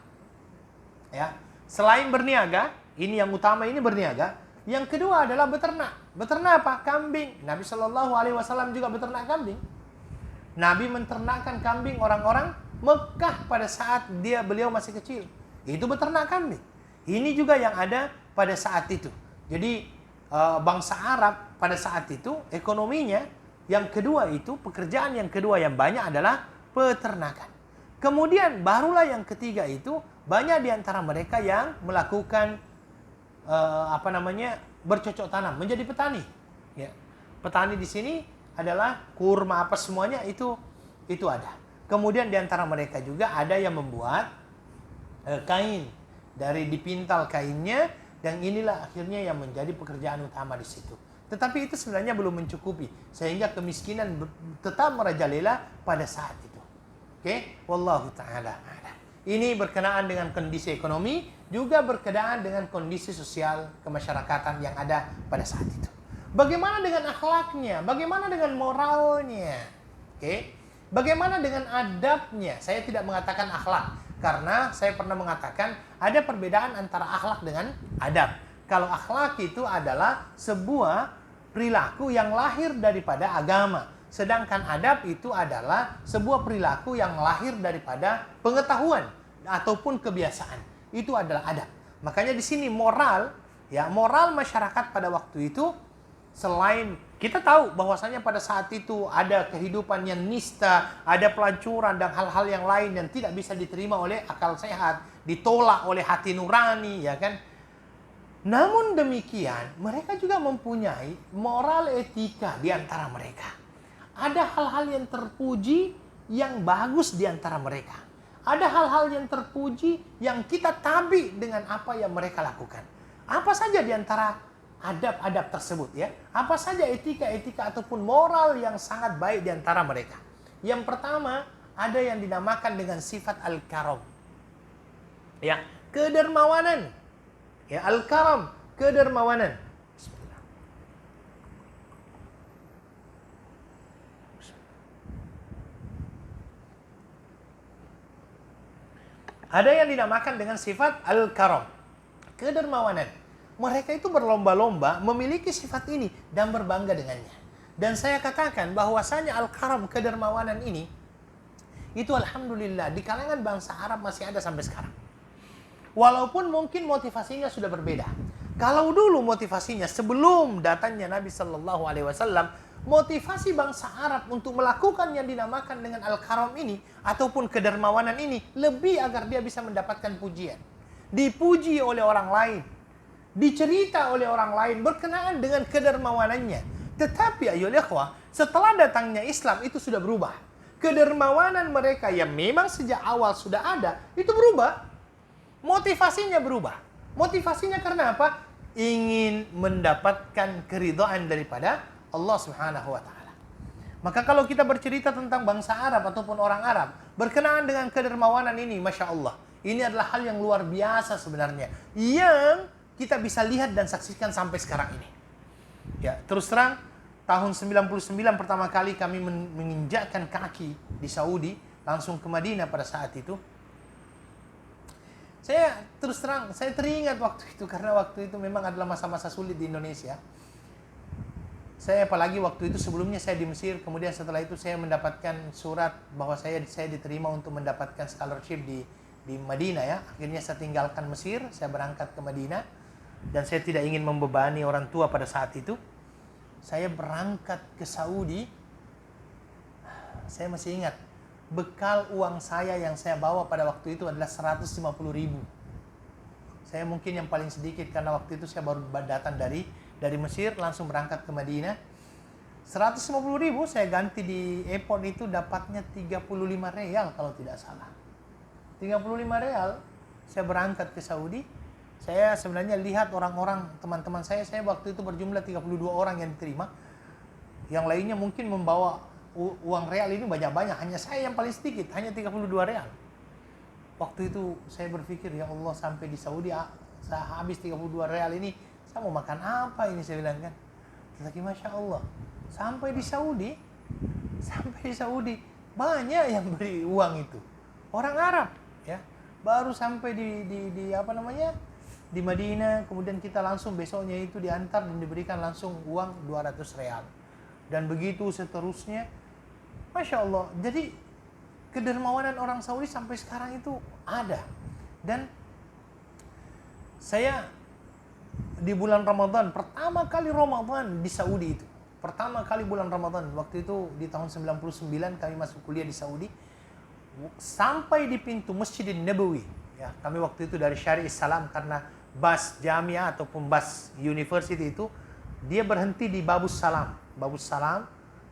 Ya. Selain berniaga, ini yang utama, ini berniaga. Yang kedua adalah beternak. Beternak apa? Kambing. Nabi Shallallahu Alaihi Wasallam juga beternak kambing. Nabi menternakkan kambing orang-orang Mekah pada saat beliau masih kecil. Itu beternak kambing. Ini juga yang ada pada saat itu. Jadi bangsa Arab pada saat itu ekonominya yang kedua itu, pekerjaan yang kedua yang banyak adalah peternakan. Kemudian barulah yang ketiga itu banyak di antara mereka yang melakukan bercocok tanam, menjadi petani. Ya. Petani di sini adalah kurma apa semuanya itu ada. Kemudian di antara mereka juga ada yang membuat kain, dari dipintal kainnya, dan inilah akhirnya yang menjadi pekerjaan utama di situ. Tetapi itu sebenarnya belum mencukupi, sehingga kemiskinan tetap merajalela pada saat itu. Oke, wallahu taala a'lam. Ini berkenaan dengan kondisi ekonomi, juga berkenaan dengan kondisi sosial kemasyarakatan yang ada pada saat itu. Bagaimana dengan akhlaknya? Bagaimana dengan moralnya? Oke, bagaimana dengan adabnya? Saya tidak mengatakan akhlak, karena saya pernah mengatakan ada perbedaan antara akhlak dengan adab. Kalau akhlak itu adalah sebuah perilaku yang lahir daripada agama. Sedangkan adab itu adalah sebuah perilaku yang lahir daripada pengetahuan ataupun kebiasaan. Itu adalah adab. Makanya di sini moral, ya, moral masyarakat pada waktu itu, selain kita tahu bahwasanya pada saat itu ada kehidupan yang nista, ada pelancuran dan hal-hal yang lain yang tidak bisa diterima oleh akal sehat, ditolak oleh hati nurani, ya kan? Namun demikian, mereka juga mempunyai moral etika di antara mereka. Ada hal-hal yang terpuji yang bagus di antara mereka. Ada hal-hal yang terpuji yang kita tabi dengan apa yang mereka lakukan. Apa saja di antara adab-adab tersebut, ya? Apa saja etika-etika ataupun moral yang sangat baik di antara mereka? Yang pertama, ada yang dinamakan dengan sifat al-karam. Ya, kedermawanan. Ya, al-karam, kedermawanan. Bismillah. Ada yang dinamakan dengan sifat al-karam, kedermawanan. Mereka itu berlomba-lomba memiliki sifat ini dan berbangga dengannya. Dan saya katakan bahwasanya al-karam, kedermawanan ini, itu alhamdulillah di kalangan bangsa Arab masih ada sampai sekarang. Walaupun mungkin motivasinya sudah berbeda. Kalau dulu motivasinya sebelum datangnya Nabi Shallallahu Alaihi Wasallam, motivasi bangsa Arab untuk melakukan yang dinamakan dengan al-karam ini ataupun kedermawanan ini lebih agar dia bisa mendapatkan pujian, dipuji oleh orang lain, dicerita oleh orang lain berkenaan dengan kedermawanannya. Tetapi ayo ikhwah, setelah datangnya Islam itu sudah berubah. Kedermawanan mereka yang memang sejak awal sudah ada, itu berubah. Motivasinya berubah. Motivasinya karena apa? Ingin mendapatkan keridhaan daripada Allah Subhanahu wa taala. Maka kalau kita bercerita tentang bangsa Arab ataupun orang Arab berkenaan dengan kedermawanan ini, Masya Allah, ini adalah hal yang luar biasa sebenarnya, yang kita bisa lihat dan saksikan sampai sekarang ini. Ya, terus terang, tahun 99 pertama kali kami menginjakkan kaki di Saudi, langsung ke Madinah pada saat itu. Saya terus terang, saya teringat waktu itu, karena waktu itu memang adalah masa-masa sulit di Indonesia. Saya apalagi waktu itu sebelumnya saya di Mesir, kemudian setelah itu saya mendapatkan surat bahwa saya diterima untuk mendapatkan scholarship di Madinah, ya. Akhirnya saya tinggalkan Mesir, saya berangkat ke Madinah, dan saya tidak ingin membebani orang tua pada saat itu. Saya berangkat ke Saudi. Saya masih ingat bekal uang saya yang saya bawa pada waktu itu adalah 150.000. Saya mungkin yang paling sedikit karena waktu itu saya baru datang dari Mesir langsung berangkat ke Madinah. 150.000 saya ganti di airport itu dapatnya 35 real kalau tidak salah. 35 real saya berangkat ke Saudi. Saya sebenarnya lihat orang-orang teman-teman saya waktu itu berjumlah 32 orang yang diterima. Yang lainnya mungkin membawa uang real ini banyak-banyak, hanya saya yang paling sedikit, hanya 32 real. Waktu itu saya berpikir, ya Allah, sampai di Saudi saya habis 32 real ini, saya mau makan apa ini, saya bilang kan. Tetapi Masya Allah, sampai di Saudi banyak yang beri uang itu. Orang Arab, ya. Baru sampai di apa namanya? Di Madinah, kemudian kita langsung besoknya itu diantar dan diberikan langsung uang 200 real. Dan begitu seterusnya. Masya Allah, jadi kedermawanan orang Saudi sampai sekarang itu ada. Dan saya di bulan Ramadan, pertama kali Ramadan di Saudi itu. Pertama kali bulan Ramadan, waktu itu di tahun 99 kami masuk kuliah di Saudi. Sampai di pintu Masjidin Nabawi. Ya, kami waktu itu dari Syari'i Salam karena bus Jamiah ataupun bus university itu dia berhenti di Babus Salam. Babus Salam,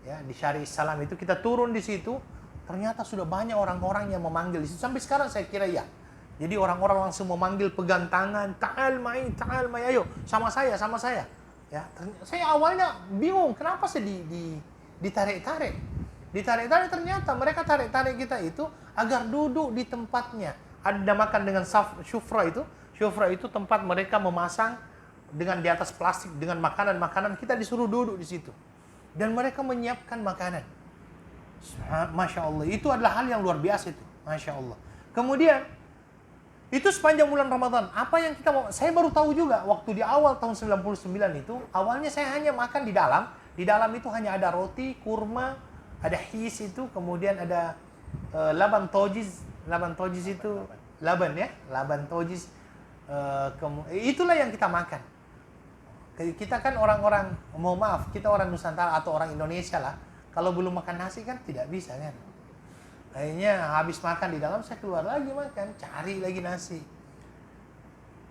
ya, di Syari'i Salam itu kita turun di situ. Ternyata sudah banyak orang-orang yang memanggil di situ. Sampai sekarang saya kira ya. Jadi orang-orang langsung memanggil, pegang tangan, ta'al mai, ayo, sama saya. Ya, saya awalnya bingung, kenapa sih ditarik-tarik. Ditarik-tarik, ternyata mereka tarik-tarik kita itu agar duduk di tempatnya. Ada makan dengan syufra itu. Syufra itu tempat mereka memasang dengan di atas plastik dengan makanan-makanan, kita disuruh duduk di situ. Dan mereka menyiapkan makanan. Masya Allah, itu adalah hal yang luar biasa itu. Masya Allah. Kemudian, itu sepanjang bulan Ramadan. Apa yang kita mau? Saya baru tahu juga, waktu di awal tahun 99 itu, awalnya saya hanya makan di dalam. Di dalam itu hanya ada roti, kurma, ada his itu, kemudian ada laban tojiz. Laban tojiz itu, laban ya, laban tojiz. Itulah yang kita makan. Kita kan orang-orang, mohon maaf, kita orang Nusantara atau orang Indonesia lah. Kalau belum makan nasi kan tidak bisa kan. Akhirnya habis makan di dalam, saya keluar lagi makan, cari lagi nasi.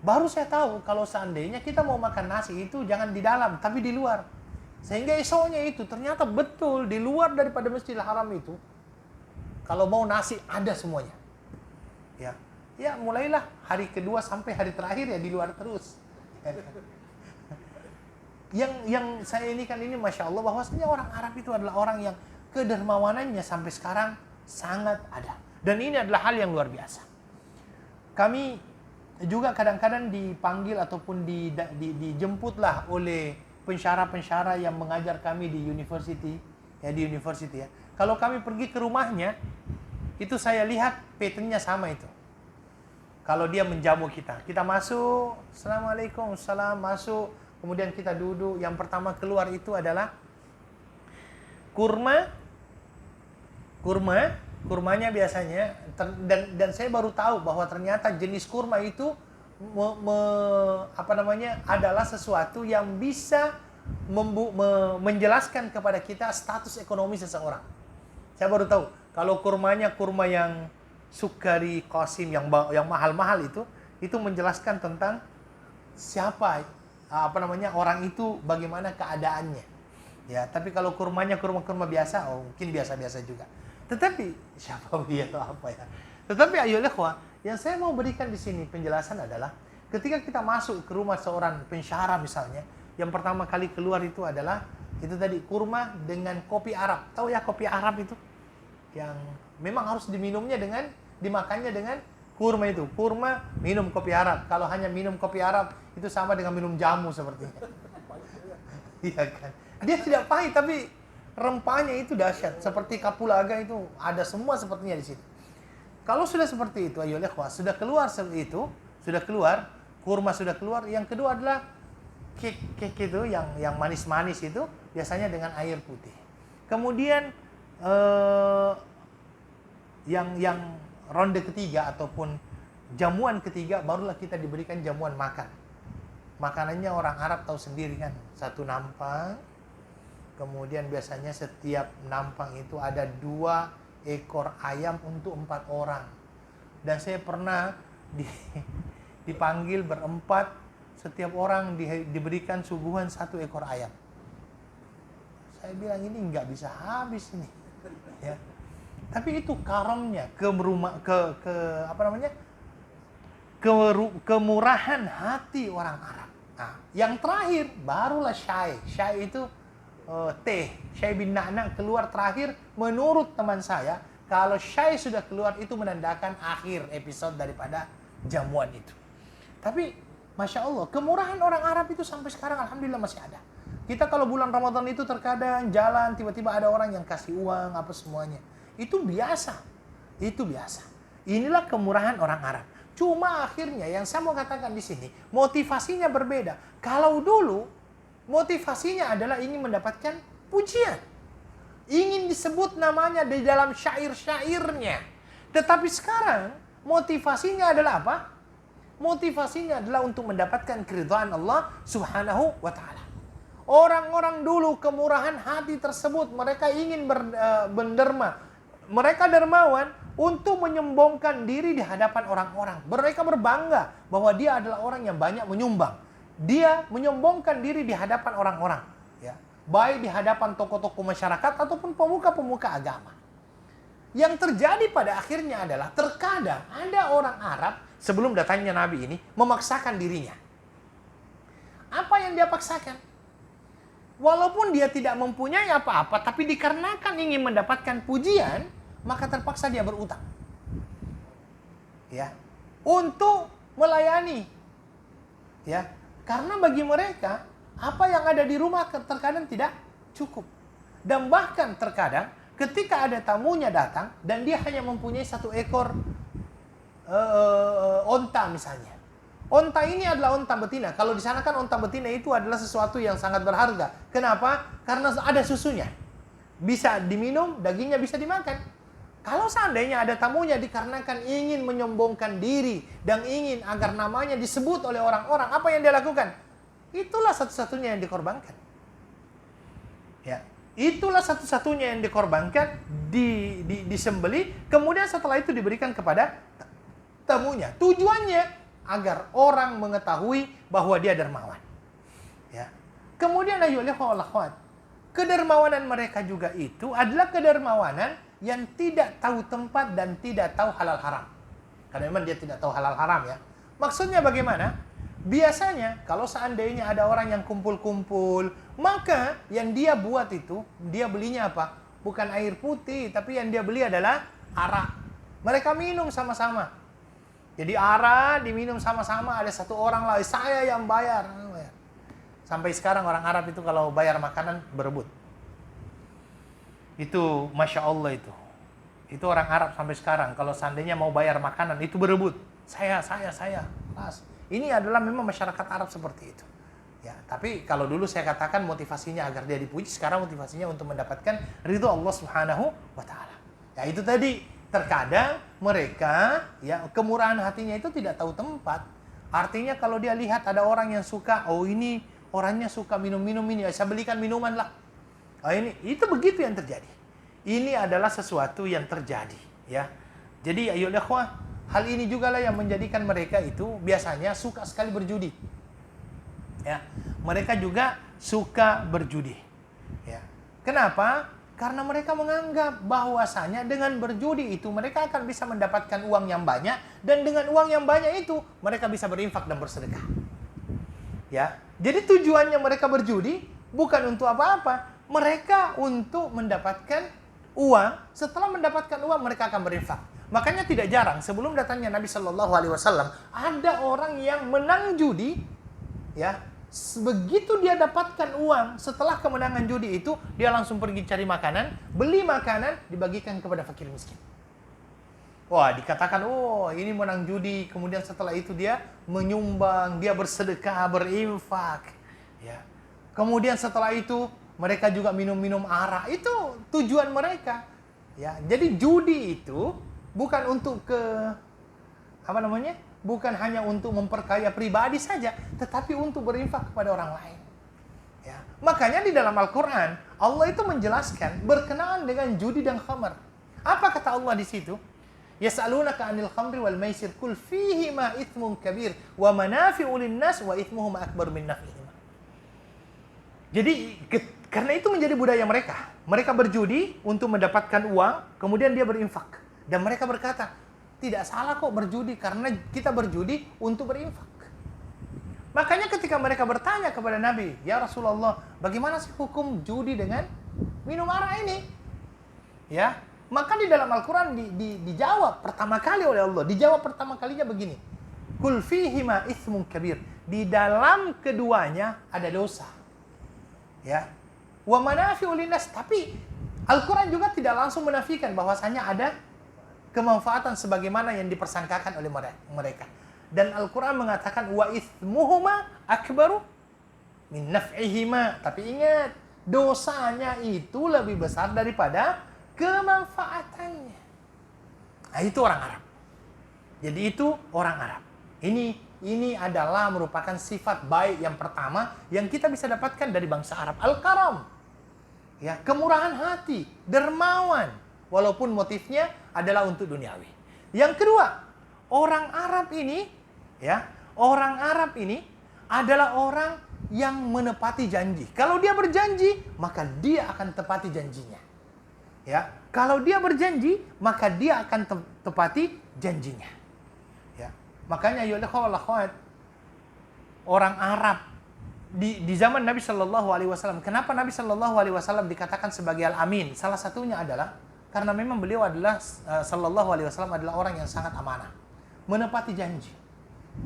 Baru saya tahu kalau seandainya kita mau makan nasi itu jangan di dalam, tapi di luar. Sehingga esoknya itu ternyata betul di luar daripada Masjidil Haram itu, kalau mau nasi ada semuanya. Ya mulailah hari kedua sampai hari terakhir ya di luar terus. Yang saya ini kan ini Masya Allah, bahwasanya orang Arab itu adalah orang yang kedermawanannya sampai sekarang sangat ada. Dan ini adalah hal yang luar biasa. Kami juga kadang-kadang dipanggil ataupun dijemputlah oleh pensyarah-pensyarah yang mengajar kami di university ya. Kalau kami pergi ke rumahnya, itu saya lihat patternnya sama itu. Kalau dia menjamu kita masuk, Assalamualaikum, salam, masuk, kemudian kita duduk. Yang pertama keluar itu adalah kurmanya biasanya, dan saya baru tahu bahwa ternyata jenis kurma itu adalah sesuatu yang bisa menjelaskan kepada kita status ekonomi seseorang. Saya baru tahu kalau kurmanya kurma yang sukari qasim yang mahal-mahal itu menjelaskan tentang siapa orang itu, bagaimana keadaannya. Ya, tapi kalau kurmanya kurma biasa, mungkin biasa-biasa juga. Tetapi siapa dia atau apa ya? Tetapi ayo ikhwah, yang saya mau berikan di sini penjelasan adalah ketika kita masuk ke rumah seorang pensyarah misalnya, yang pertama kali keluar itu adalah itu tadi kurma dengan kopi Arab. Tahu ya kopi Arab itu? Yang memang harus dimakannya dengan kurma itu. Kurma minum kopi Arab. Kalau hanya minum kopi Arab itu sama dengan minum jamu sepertinya. Iya kan? Dia tidak pahit tapi rempahnya itu dahsyat. Seperti kapulaga itu ada semua sepertinya di situ. Kalau sudah seperti itu, ayo ikhwah, sudah keluar seperti itu, sudah keluar, kurma sudah keluar. Yang kedua adalah cake itu yang manis-manis itu biasanya dengan air putih. Kemudian yang ronde ketiga ataupun jamuan ketiga barulah kita diberikan jamuan makan. Makanannya orang Arab tahu sendiri kan, satu nampang. Kemudian biasanya setiap nampang itu ada 2 ekor ayam untuk 4 orang. Dan saya pernah dipanggil berempat, setiap orang diberikan suguhan 1 ekor ayam. Saya bilang ini nggak bisa habis ini. Ya. Tapi itu karamnya, kemurahan hati orang Arab. Nah, yang terakhir barulah syai. Syai itu teh. Syai bin Na'na keluar terakhir. Menurut teman saya, kalau syai sudah keluar itu menandakan akhir episode daripada jamuan itu. Tapi Masya Allah, kemurahan orang Arab itu sampai sekarang alhamdulillah masih ada. Kita kalau bulan Ramadan itu terkadang jalan tiba-tiba ada orang yang kasih uang apa semuanya. Itu biasa. Itu biasa. Inilah kemurahan orang Arab. Cuma akhirnya yang saya mau katakan di sini, motivasinya berbeda. Kalau dulu motivasinya adalah ingin mendapatkan pujian. Ingin disebut namanya di dalam syair-syairnya. Tetapi sekarang motivasinya adalah apa? Motivasinya adalah untuk mendapatkan keridhaan Allah Subhanahu wa taala. Orang-orang dulu kemurahan hati tersebut, mereka ingin berderma. Mereka dermawan untuk menyombongkan diri di hadapan orang-orang. Mereka berbangga bahwa dia adalah orang yang banyak menyumbang. Dia menyombongkan diri di hadapan orang-orang, ya. Baik di hadapan tokoh-tokoh masyarakat ataupun pemuka-pemuka agama. Yang terjadi pada akhirnya adalah terkadang ada orang Arab sebelum datangnya Nabi ini memaksakan dirinya. Apa yang dia paksakan? Walaupun dia tidak mempunyai apa-apa, tapi dikarenakan ingin mendapatkan pujian, maka terpaksa dia berutang. Ya, untuk melayani. Ya, karena bagi mereka apa yang ada di rumah terkadang tidak cukup. Dan bahkan terkadang ketika ada tamunya datang dan dia hanya mempunyai 1 ekor onta misalnya. Onta ini adalah onta betina. Kalau di sana kan onta betina itu adalah sesuatu yang sangat berharga. Kenapa? Karena ada susunya. Bisa diminum, dagingnya bisa dimakan. Kalau seandainya ada tamunya dikarenakan ingin menyombongkan diri dan ingin agar namanya disebut oleh orang-orang, apa yang dia lakukan? Itulah satu-satunya yang dikorbankan. Ya, itulah satu-satunya yang dikorbankan, disembeli, kemudian setelah itu diberikan kepada tamunya. Tujuannya agar orang mengetahui bahwa dia dermawan. Ya. Kemudian akhwat, kedermawanan mereka juga itu adalah kedermawanan yang tidak tahu tempat dan tidak tahu halal haram. Karena memang dia tidak tahu halal haram ya. Maksudnya bagaimana? Biasanya kalau seandainya ada orang yang kumpul-kumpul, maka yang dia buat itu, dia belinya apa? Bukan air putih, tapi yang dia beli adalah arak. Mereka minum sama-sama. Jadi arak diminum sama-sama, ada 1 orang lah, saya yang bayar. Sampai sekarang orang Arab itu kalau bayar makanan berebut. Itu Masya Allah itu. Itu orang Arab sampai sekarang, kalau seandainya mau bayar makanan itu berebut. Saya. Kelas. Ini adalah memang masyarakat Arab seperti itu. Ya, tapi kalau dulu saya katakan motivasinya agar dia dipuji, sekarang motivasinya untuk mendapatkan ridho Allah Subhanahu wa taala. Ya itu tadi. Terkadang mereka ya kemurahan hatinya itu tidak tahu tempat. Artinya kalau dia lihat ada orang yang suka, oh ini orangnya suka minum-minum ini, saya belikan minuman lah. Oh ini itu begitu yang terjadi. Ini adalah sesuatu yang terjadi, ya. Jadi ayo ikhwah, hal ini juga lah yang menjadikan mereka itu biasanya suka sekali berjudi. Ya, mereka juga suka berjudi. Ya. Kenapa? Karena mereka menganggap bahwasanya dengan berjudi itu mereka akan bisa mendapatkan uang yang banyak, dan dengan uang yang banyak itu mereka bisa berinfak dan bersedekah. Ya, jadi tujuannya mereka berjudi bukan untuk apa-apa, mereka untuk mendapatkan uang. Setelah mendapatkan uang mereka akan berinfak. Makanya tidak jarang sebelum datangnya Nabi Shallallahu Alaihi Wasallam ada orang yang menang judi, ya. Begitu dia dapatkan uang setelah kemenangan judi itu, dia langsung pergi cari makanan, beli makanan, dibagikan kepada fakir miskin. Wah, dikatakan, oh ini menang judi, kemudian setelah itu dia menyumbang, dia bersedekah, berinfak. Ya. Kemudian setelah itu mereka juga minum-minum arak, itu tujuan mereka. Ya, jadi judi itu bukan untuk bukan hanya untuk memperkaya pribadi saja, tetapi untuk berinfak kepada orang lain. Ya. Makanya di dalam Al-Quran, Allah itu menjelaskan berkenaan dengan judi dan khamar. Apa kata Allah di situ? Yas'alunaka 'anil khamri wal maisir qul fihima itsmun kabir wa manafi'u lin-nas wa itsmuhuma akbar min naf'ihima. Jadi karena itu menjadi budaya mereka. Mereka berjudi untuk mendapatkan uang, kemudian dia berinfak. Dan mereka berkata, tidak salah kok berjudi karena kita berjudi untuk berinfak. Makanya ketika mereka bertanya kepada Nabi, ya Rasulullah, bagaimana sih hukum judi dengan minum arak ini? Ya, maka di dalam Al-Quran dijawab pertama kali oleh Allah. Dijawab pertama kalinya begini. Kul fihima itsmun kabir. Di dalam keduanya ada dosa. Ya. Wa manafi'u linnas. Tapi Al-Quran juga tidak langsung menafikan bahwasanya ada kemanfaatan sebagaimana yang dipersangkakan oleh mereka. Dan Al-Quran mengatakan wa itsmuhuma akbaru min naf'ihima. Tapi ingat, dosanya itu lebih besar daripada kemanfaatannya. Nah, itu orang Arab. Jadi itu orang Arab. Ini adalah merupakan sifat baik yang pertama yang kita bisa dapatkan dari bangsa Arab. Al-Karam. Ya, kemurahan hati, dermawan, walaupun motifnya adalah untuk duniawi. Yang kedua, orang Arab ini adalah orang yang menepati janji. Kalau dia berjanji, maka dia akan tepati janjinya. Ya, kalau dia berjanji, maka dia akan tepati janjinya. Ya, makanya orang Arab di zaman Nabi Shallallahu Alaihi Wasallam. Kenapa Nabi Shallallahu Alaihi Wasallam dikatakan sebagai Al-Amin? Salah satunya adalah karena memang beliau adalah Shallallahu Alaihi Wasallam adalah orang yang sangat amanah, menepati janji.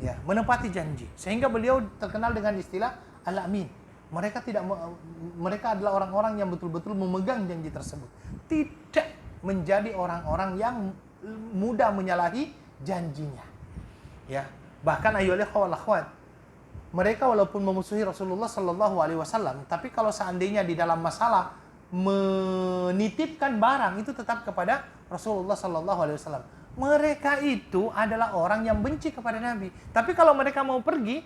Ya, menepati janji. Sehingga beliau terkenal dengan istilah Al-Amin. Mereka adalah orang-orang yang betul-betul memegang janji tersebut. Tidak menjadi orang-orang yang mudah menyalahi janjinya. Ya, bahkan ayyuhal ikhwah wal akhwat, mereka walaupun memusuhi Rasulullah Sallallahu Alaihi Wasallam, tapi kalau seandainya di dalam masalah menitipkan barang itu tetap kepada Rasulullah Sallallahu Alaihi Wasallam. Mereka itu adalah orang yang benci kepada Nabi. Tapi kalau mereka mau pergi,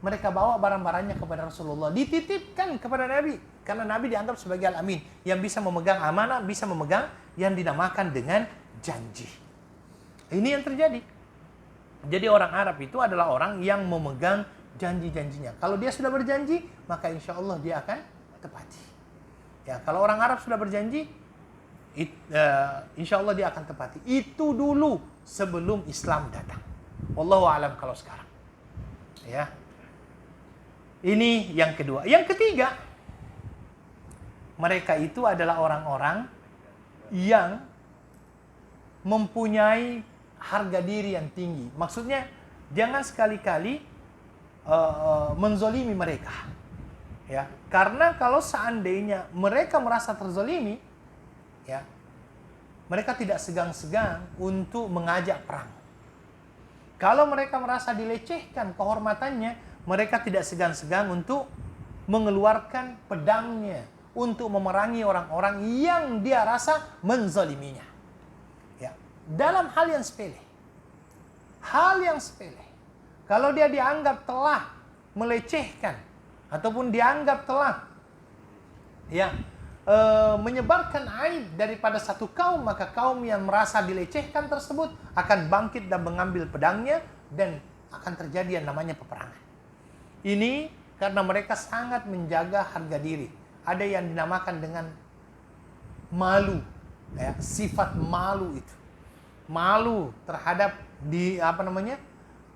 mereka bawa barang-barangnya kepada Rasulullah, dititipkan kepada Nabi, karena Nabi dianggap sebagai Al-Amin, yang bisa memegang amanah, bisa memegang yang dinamakan dengan janji. Ini yang terjadi. Jadi orang Arab itu adalah orang yang memegang janji-janjinya. Kalau dia sudah berjanji, maka insya Allah dia akan tepati. Ya, kalau orang Arab sudah berjanji, insya Allah dia akan tepati. Itu dulu sebelum Islam datang. Wallahu a'lam kalau sekarang. Ya. Ini yang kedua. Yang ketiga, mereka itu adalah orang-orang yang mempunyai harga diri yang tinggi. Maksudnya, jangan sekali-kali menzolimi mereka. Ya, karena kalau seandainya mereka merasa terzolimi, ya, mereka tidak segan-segan untuk mengajak perang. Kalau mereka merasa dilecehkan kehormatannya, mereka tidak segan-segan untuk mengeluarkan pedangnya untuk memerangi orang-orang yang dia rasa menzaliminya. Ya, dalam hal yang sepele. Hal yang sepele. Kalau dia dianggap telah melecehkan ataupun dianggap telah menyebarkan aib daripada satu kaum, maka kaum yang merasa dilecehkan tersebut akan bangkit dan mengambil pedangnya dan akan terjadi yang namanya peperangan. Ini karena mereka sangat menjaga harga diri. Ada yang dinamakan dengan malu, ya, sifat malu itu. Malu terhadap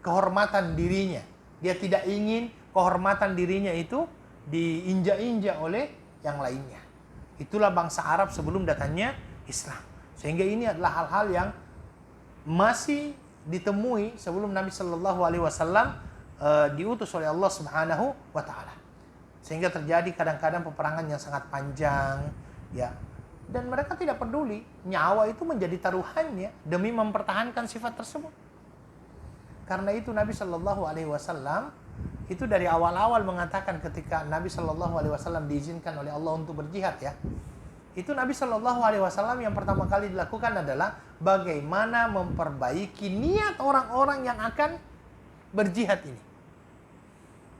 kehormatan dirinya. Dia tidak ingin kehormatan dirinya itu diinjak-injak oleh yang lainnya. Itulah bangsa Arab sebelum datangnya Islam. Sehingga ini adalah hal-hal yang masih ditemui sebelum Nabi Shallallahu Alaihi Wasallam diutus oleh Allah Subhanahu Wa Taala. Sehingga terjadi kadang-kadang peperangan yang sangat panjang, ya. Dan mereka tidak peduli, nyawa itu menjadi taruhannya demi mempertahankan sifat tersebut. Karena itu Nabi Shallallahu Alaihi Wasallam itu dari awal-awal mengatakan ketika Nabi Shallallahu Alaihi Wasallam diizinkan oleh Allah untuk berjihad, ya, itu Nabi Shallallahu Alaihi Wasallam yang pertama kali dilakukan adalah bagaimana memperbaiki niat orang-orang yang akan berjihad ini.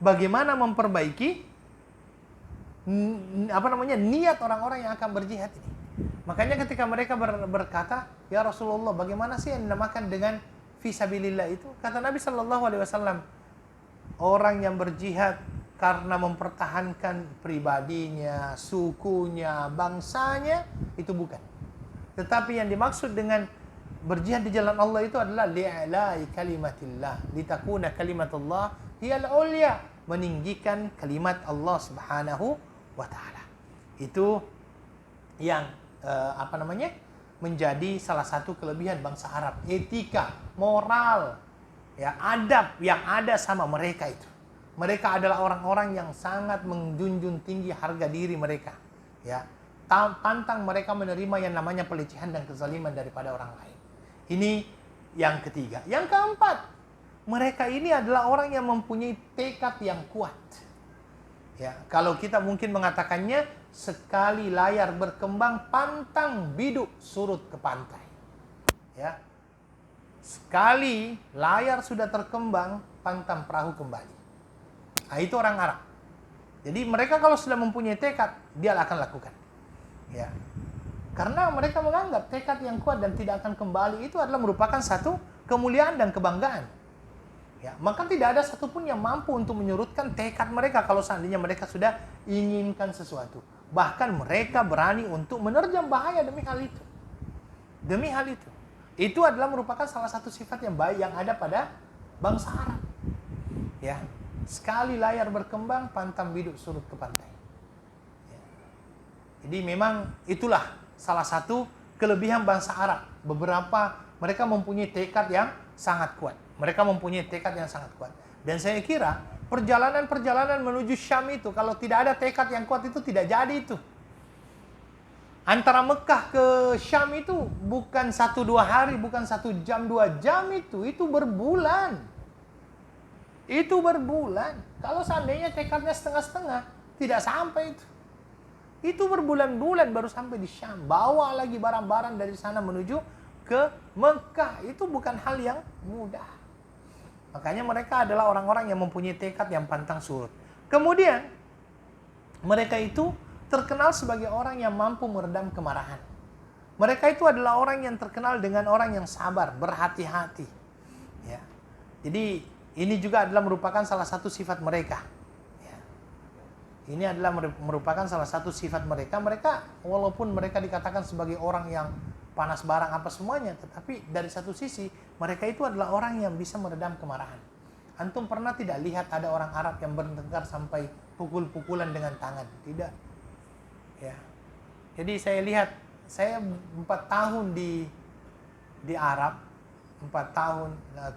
Bagaimana memperbaiki niat orang-orang yang akan berjihad ini. Makanya ketika mereka berkata, "Ya Rasulullah, bagaimana sih yang dinamakan dengan fisabilillah itu?" Kata Nabi Shallallahu alaihi wasallam, orang yang berjihad karena mempertahankan pribadinya, sukunya, bangsanya, itu bukan. Tetapi yang dimaksud dengan berjihad di jalan Allah itu adalah li'la'i kalimatillah, litakuna kalimatullah hiyal ulya, meninggikan kalimat Allah Subhanahu wa taala. Itu yang menjadi salah satu kelebihan bangsa Arab, etika, moral, ya, adab yang ada sama mereka itu. Mereka adalah orang-orang yang sangat menjunjung tinggi harga diri mereka, ya. Pantang mereka menerima yang namanya pelecehan dan kezaliman daripada orang lain. Ini yang ketiga. Yang keempat, mereka ini adalah orang yang mempunyai tekad yang kuat. Ya, kalau kita mungkin mengatakannya, sekali layar berkembang, pantang biduk surut ke pantai. Ya. Sekali layar sudah terkembang, pantang perahu kembali. Nah, itu orang Arab. Jadi mereka kalau sudah mempunyai tekad, dia akan lakukan. Ya. Karena mereka menganggap tekad yang kuat dan tidak akan kembali itu adalah merupakan satu kemuliaan dan kebanggaan. Ya, maka tidak ada satupun yang mampu untuk menyurutkan tekad mereka kalau seandainya mereka sudah inginkan sesuatu. Bahkan mereka berani untuk menerjang bahaya demi hal itu. Demi hal itu. Itu adalah merupakan salah satu sifat yang baik yang ada pada bangsa Arab. Ya, sekali layar berkembang, pantang biduk surut ke pantai. Ya. Jadi memang itulah salah satu kelebihan bangsa Arab. Beberapa mereka mempunyai tekad yang sangat kuat. Mereka mempunyai tekad yang sangat kuat. Dan saya kira perjalanan menuju Syam itu, kalau tidak ada tekad yang kuat itu tidak jadi itu. Antara Mekah ke Syam itu bukan 1-2 hari, bukan 1 jam, 2 jam itu berbulan. Itu berbulan. Kalau seandainya tekadnya setengah-setengah, tidak sampai itu. Itu berbulan-bulan baru sampai di Syam. Bawa lagi barang-barang dari sana menuju ke Mekah. Itu bukan hal yang mudah. Makanya mereka adalah orang-orang yang mempunyai tekad yang pantang surut. Kemudian, mereka itu terkenal sebagai orang yang mampu meredam kemarahan. Mereka itu adalah orang yang terkenal dengan orang yang sabar, berhati-hati. Ya. Jadi, ini juga adalah merupakan salah satu sifat mereka. Ya. Ini adalah merupakan salah satu sifat mereka. Mereka, walaupun mereka dikatakan sebagai orang yang panas barang apa semuanya, tetapi dari satu sisi mereka itu adalah orang yang bisa meredam kemarahan. Antum pernah tidak lihat ada orang Arab yang bertengkar sampai pukul-pukulan dengan tangan? Tidak. Ya. Jadi saya lihat, saya 4 tahun di Arab, 4 tahun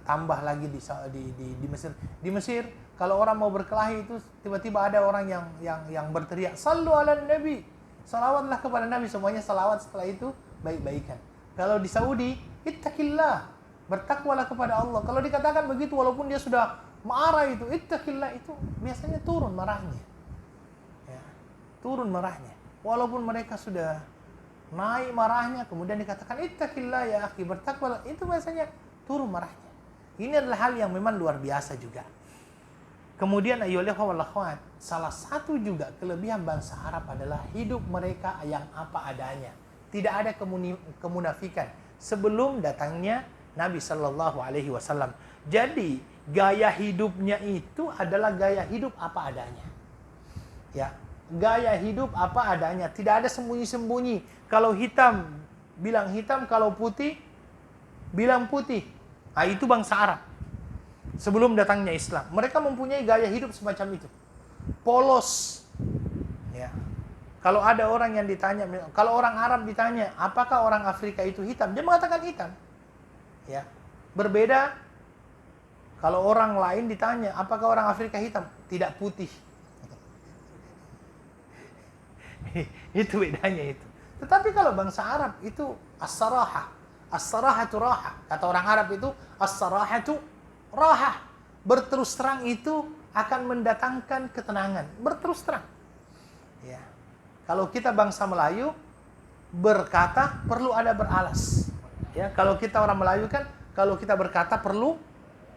tambah lagi di Mesir. Di Mesir kalau orang mau berkelahi itu tiba-tiba ada orang yang berteriak, "Sallu ala Nabi." Salawatlah kepada Nabi, semuanya salawat, setelah itu baik-baikan. Kalau di Saudi, ittaqillah, bertakwalah kepada Allah. Kalau dikatakan begitu walaupun dia sudah marah itu, ittaqillah, itu biasanya turun marahnya. Ya, turun marahnya. Walaupun mereka sudah naik marahnya, kemudian dikatakan ittaqillah ya akhi, bertakwalah, itu biasanya turun marahnya. Ini adalah hal yang memang luar biasa juga. Kemudian ayyuhal ikhwah wal akhwat, salah satu juga kelebihan bangsa Arab adalah hidup mereka yang apa adanya. Tidak ada kemunafikan sebelum datangnya Nabi Shallallahu Alaihi Wasallam. Jadi gaya hidupnya itu adalah gaya hidup apa adanya. Ya, gaya hidup apa adanya. Tidak ada sembunyi-sembunyi. Kalau hitam bilang hitam, kalau putih bilang putih. Nah, itu bangsa Arab. Sebelum datangnya Islam, mereka mempunyai gaya hidup semacam itu. Polos. Ya. Kalau ada orang yang ditanya, kalau orang Arab ditanya, apakah orang Afrika itu hitam? Dia mengatakan hitam. Ya. Berbeda kalau orang lain ditanya, apakah orang Afrika hitam? Tidak, putih. Itu bedanya itu. Tetapi kalau bangsa Arab itu as-sarahah. As-sarahatu raha. Kata orang Arab itu as-sarahatu raha. Berterus terang itu akan mendatangkan ketenangan. Berterus terang. Ya. Kalau kita bangsa Melayu berkata perlu ada beralas. Ya, kalau kita orang Melayu kan kalau kita berkata perlu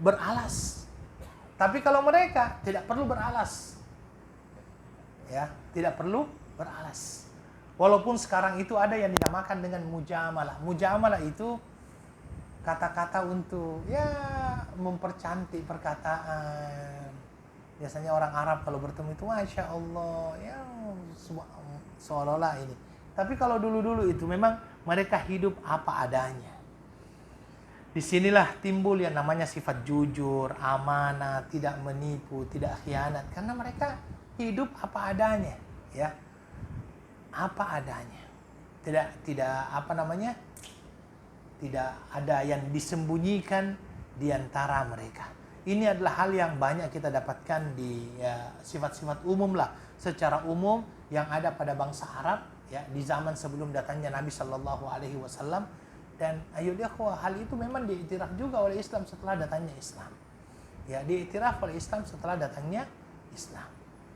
beralas. Tapi kalau mereka tidak perlu beralas. Ya, tidak perlu beralas. Walaupun sekarang itu ada yang dinamakan dengan mujamalah. Mujamalah itu kata-kata untuk ya mempercantik perkataan. Biasanya orang Arab kalau bertemu itu Masya Allah, ya seolah-olah ini. Tapi kalau dulu-dulu itu memang mereka hidup apa adanya. Disinilah timbul yang namanya sifat jujur, amanah, tidak menipu, tidak khianat. Karena mereka hidup apa adanya, ya, apa adanya. Tidak apa namanya? Tidak ada yang disembunyikan di antara mereka. Ini adalah hal yang banyak kita dapatkan di sifat-sifat umum lah, secara umum yang ada pada bangsa Arab ya di zaman sebelum datangnya Nabi Shallallahu Alaihi Wasallam. Dan hal itu memang diiktiraf juga oleh Islam setelah datangnya Islam. Ya, diiktiraf oleh Islam setelah datangnya Islam.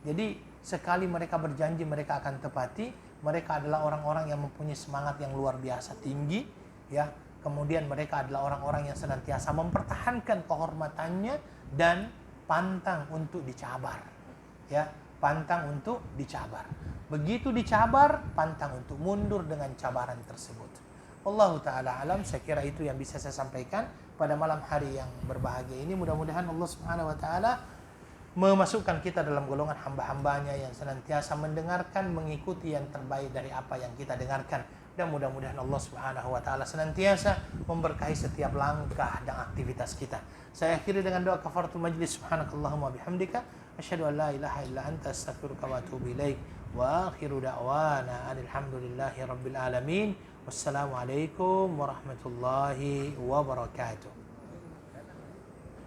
Jadi sekali mereka berjanji mereka akan tepati. Mereka adalah orang-orang yang mempunyai semangat yang luar biasa tinggi, ya. Kemudian mereka adalah orang-orang yang senantiasa mempertahankan kehormatannya dan pantang untuk dicabar. Ya, pantang untuk dicabar. Begitu dicabar, pantang untuk mundur dengan cabaran tersebut. Allahu ta'ala alam, saya kira itu yang bisa saya sampaikan pada malam hari yang berbahagia ini. Mudah-mudahan Allah Subhanahu wa taala memasukkan kita dalam golongan hamba-hambanya yang senantiasa mendengarkan, mengikuti yang terbaik dari apa yang kita dengarkan. Dan mudah-mudahan Allah Subhanahu wa taala senantiasa memberkahi setiap langkah dan aktivitas kita. Saya akhiri dengan doa kafaratul majlis. Subhanakallahumma bihamdika asyhadu an la ilaha illa anta astaghfiruka wa atubu ilaik. Wa akhiru da'wana alhamdulillahi rabbil alamin. Wassalamualaikum warahmatullahi wabarakatuh.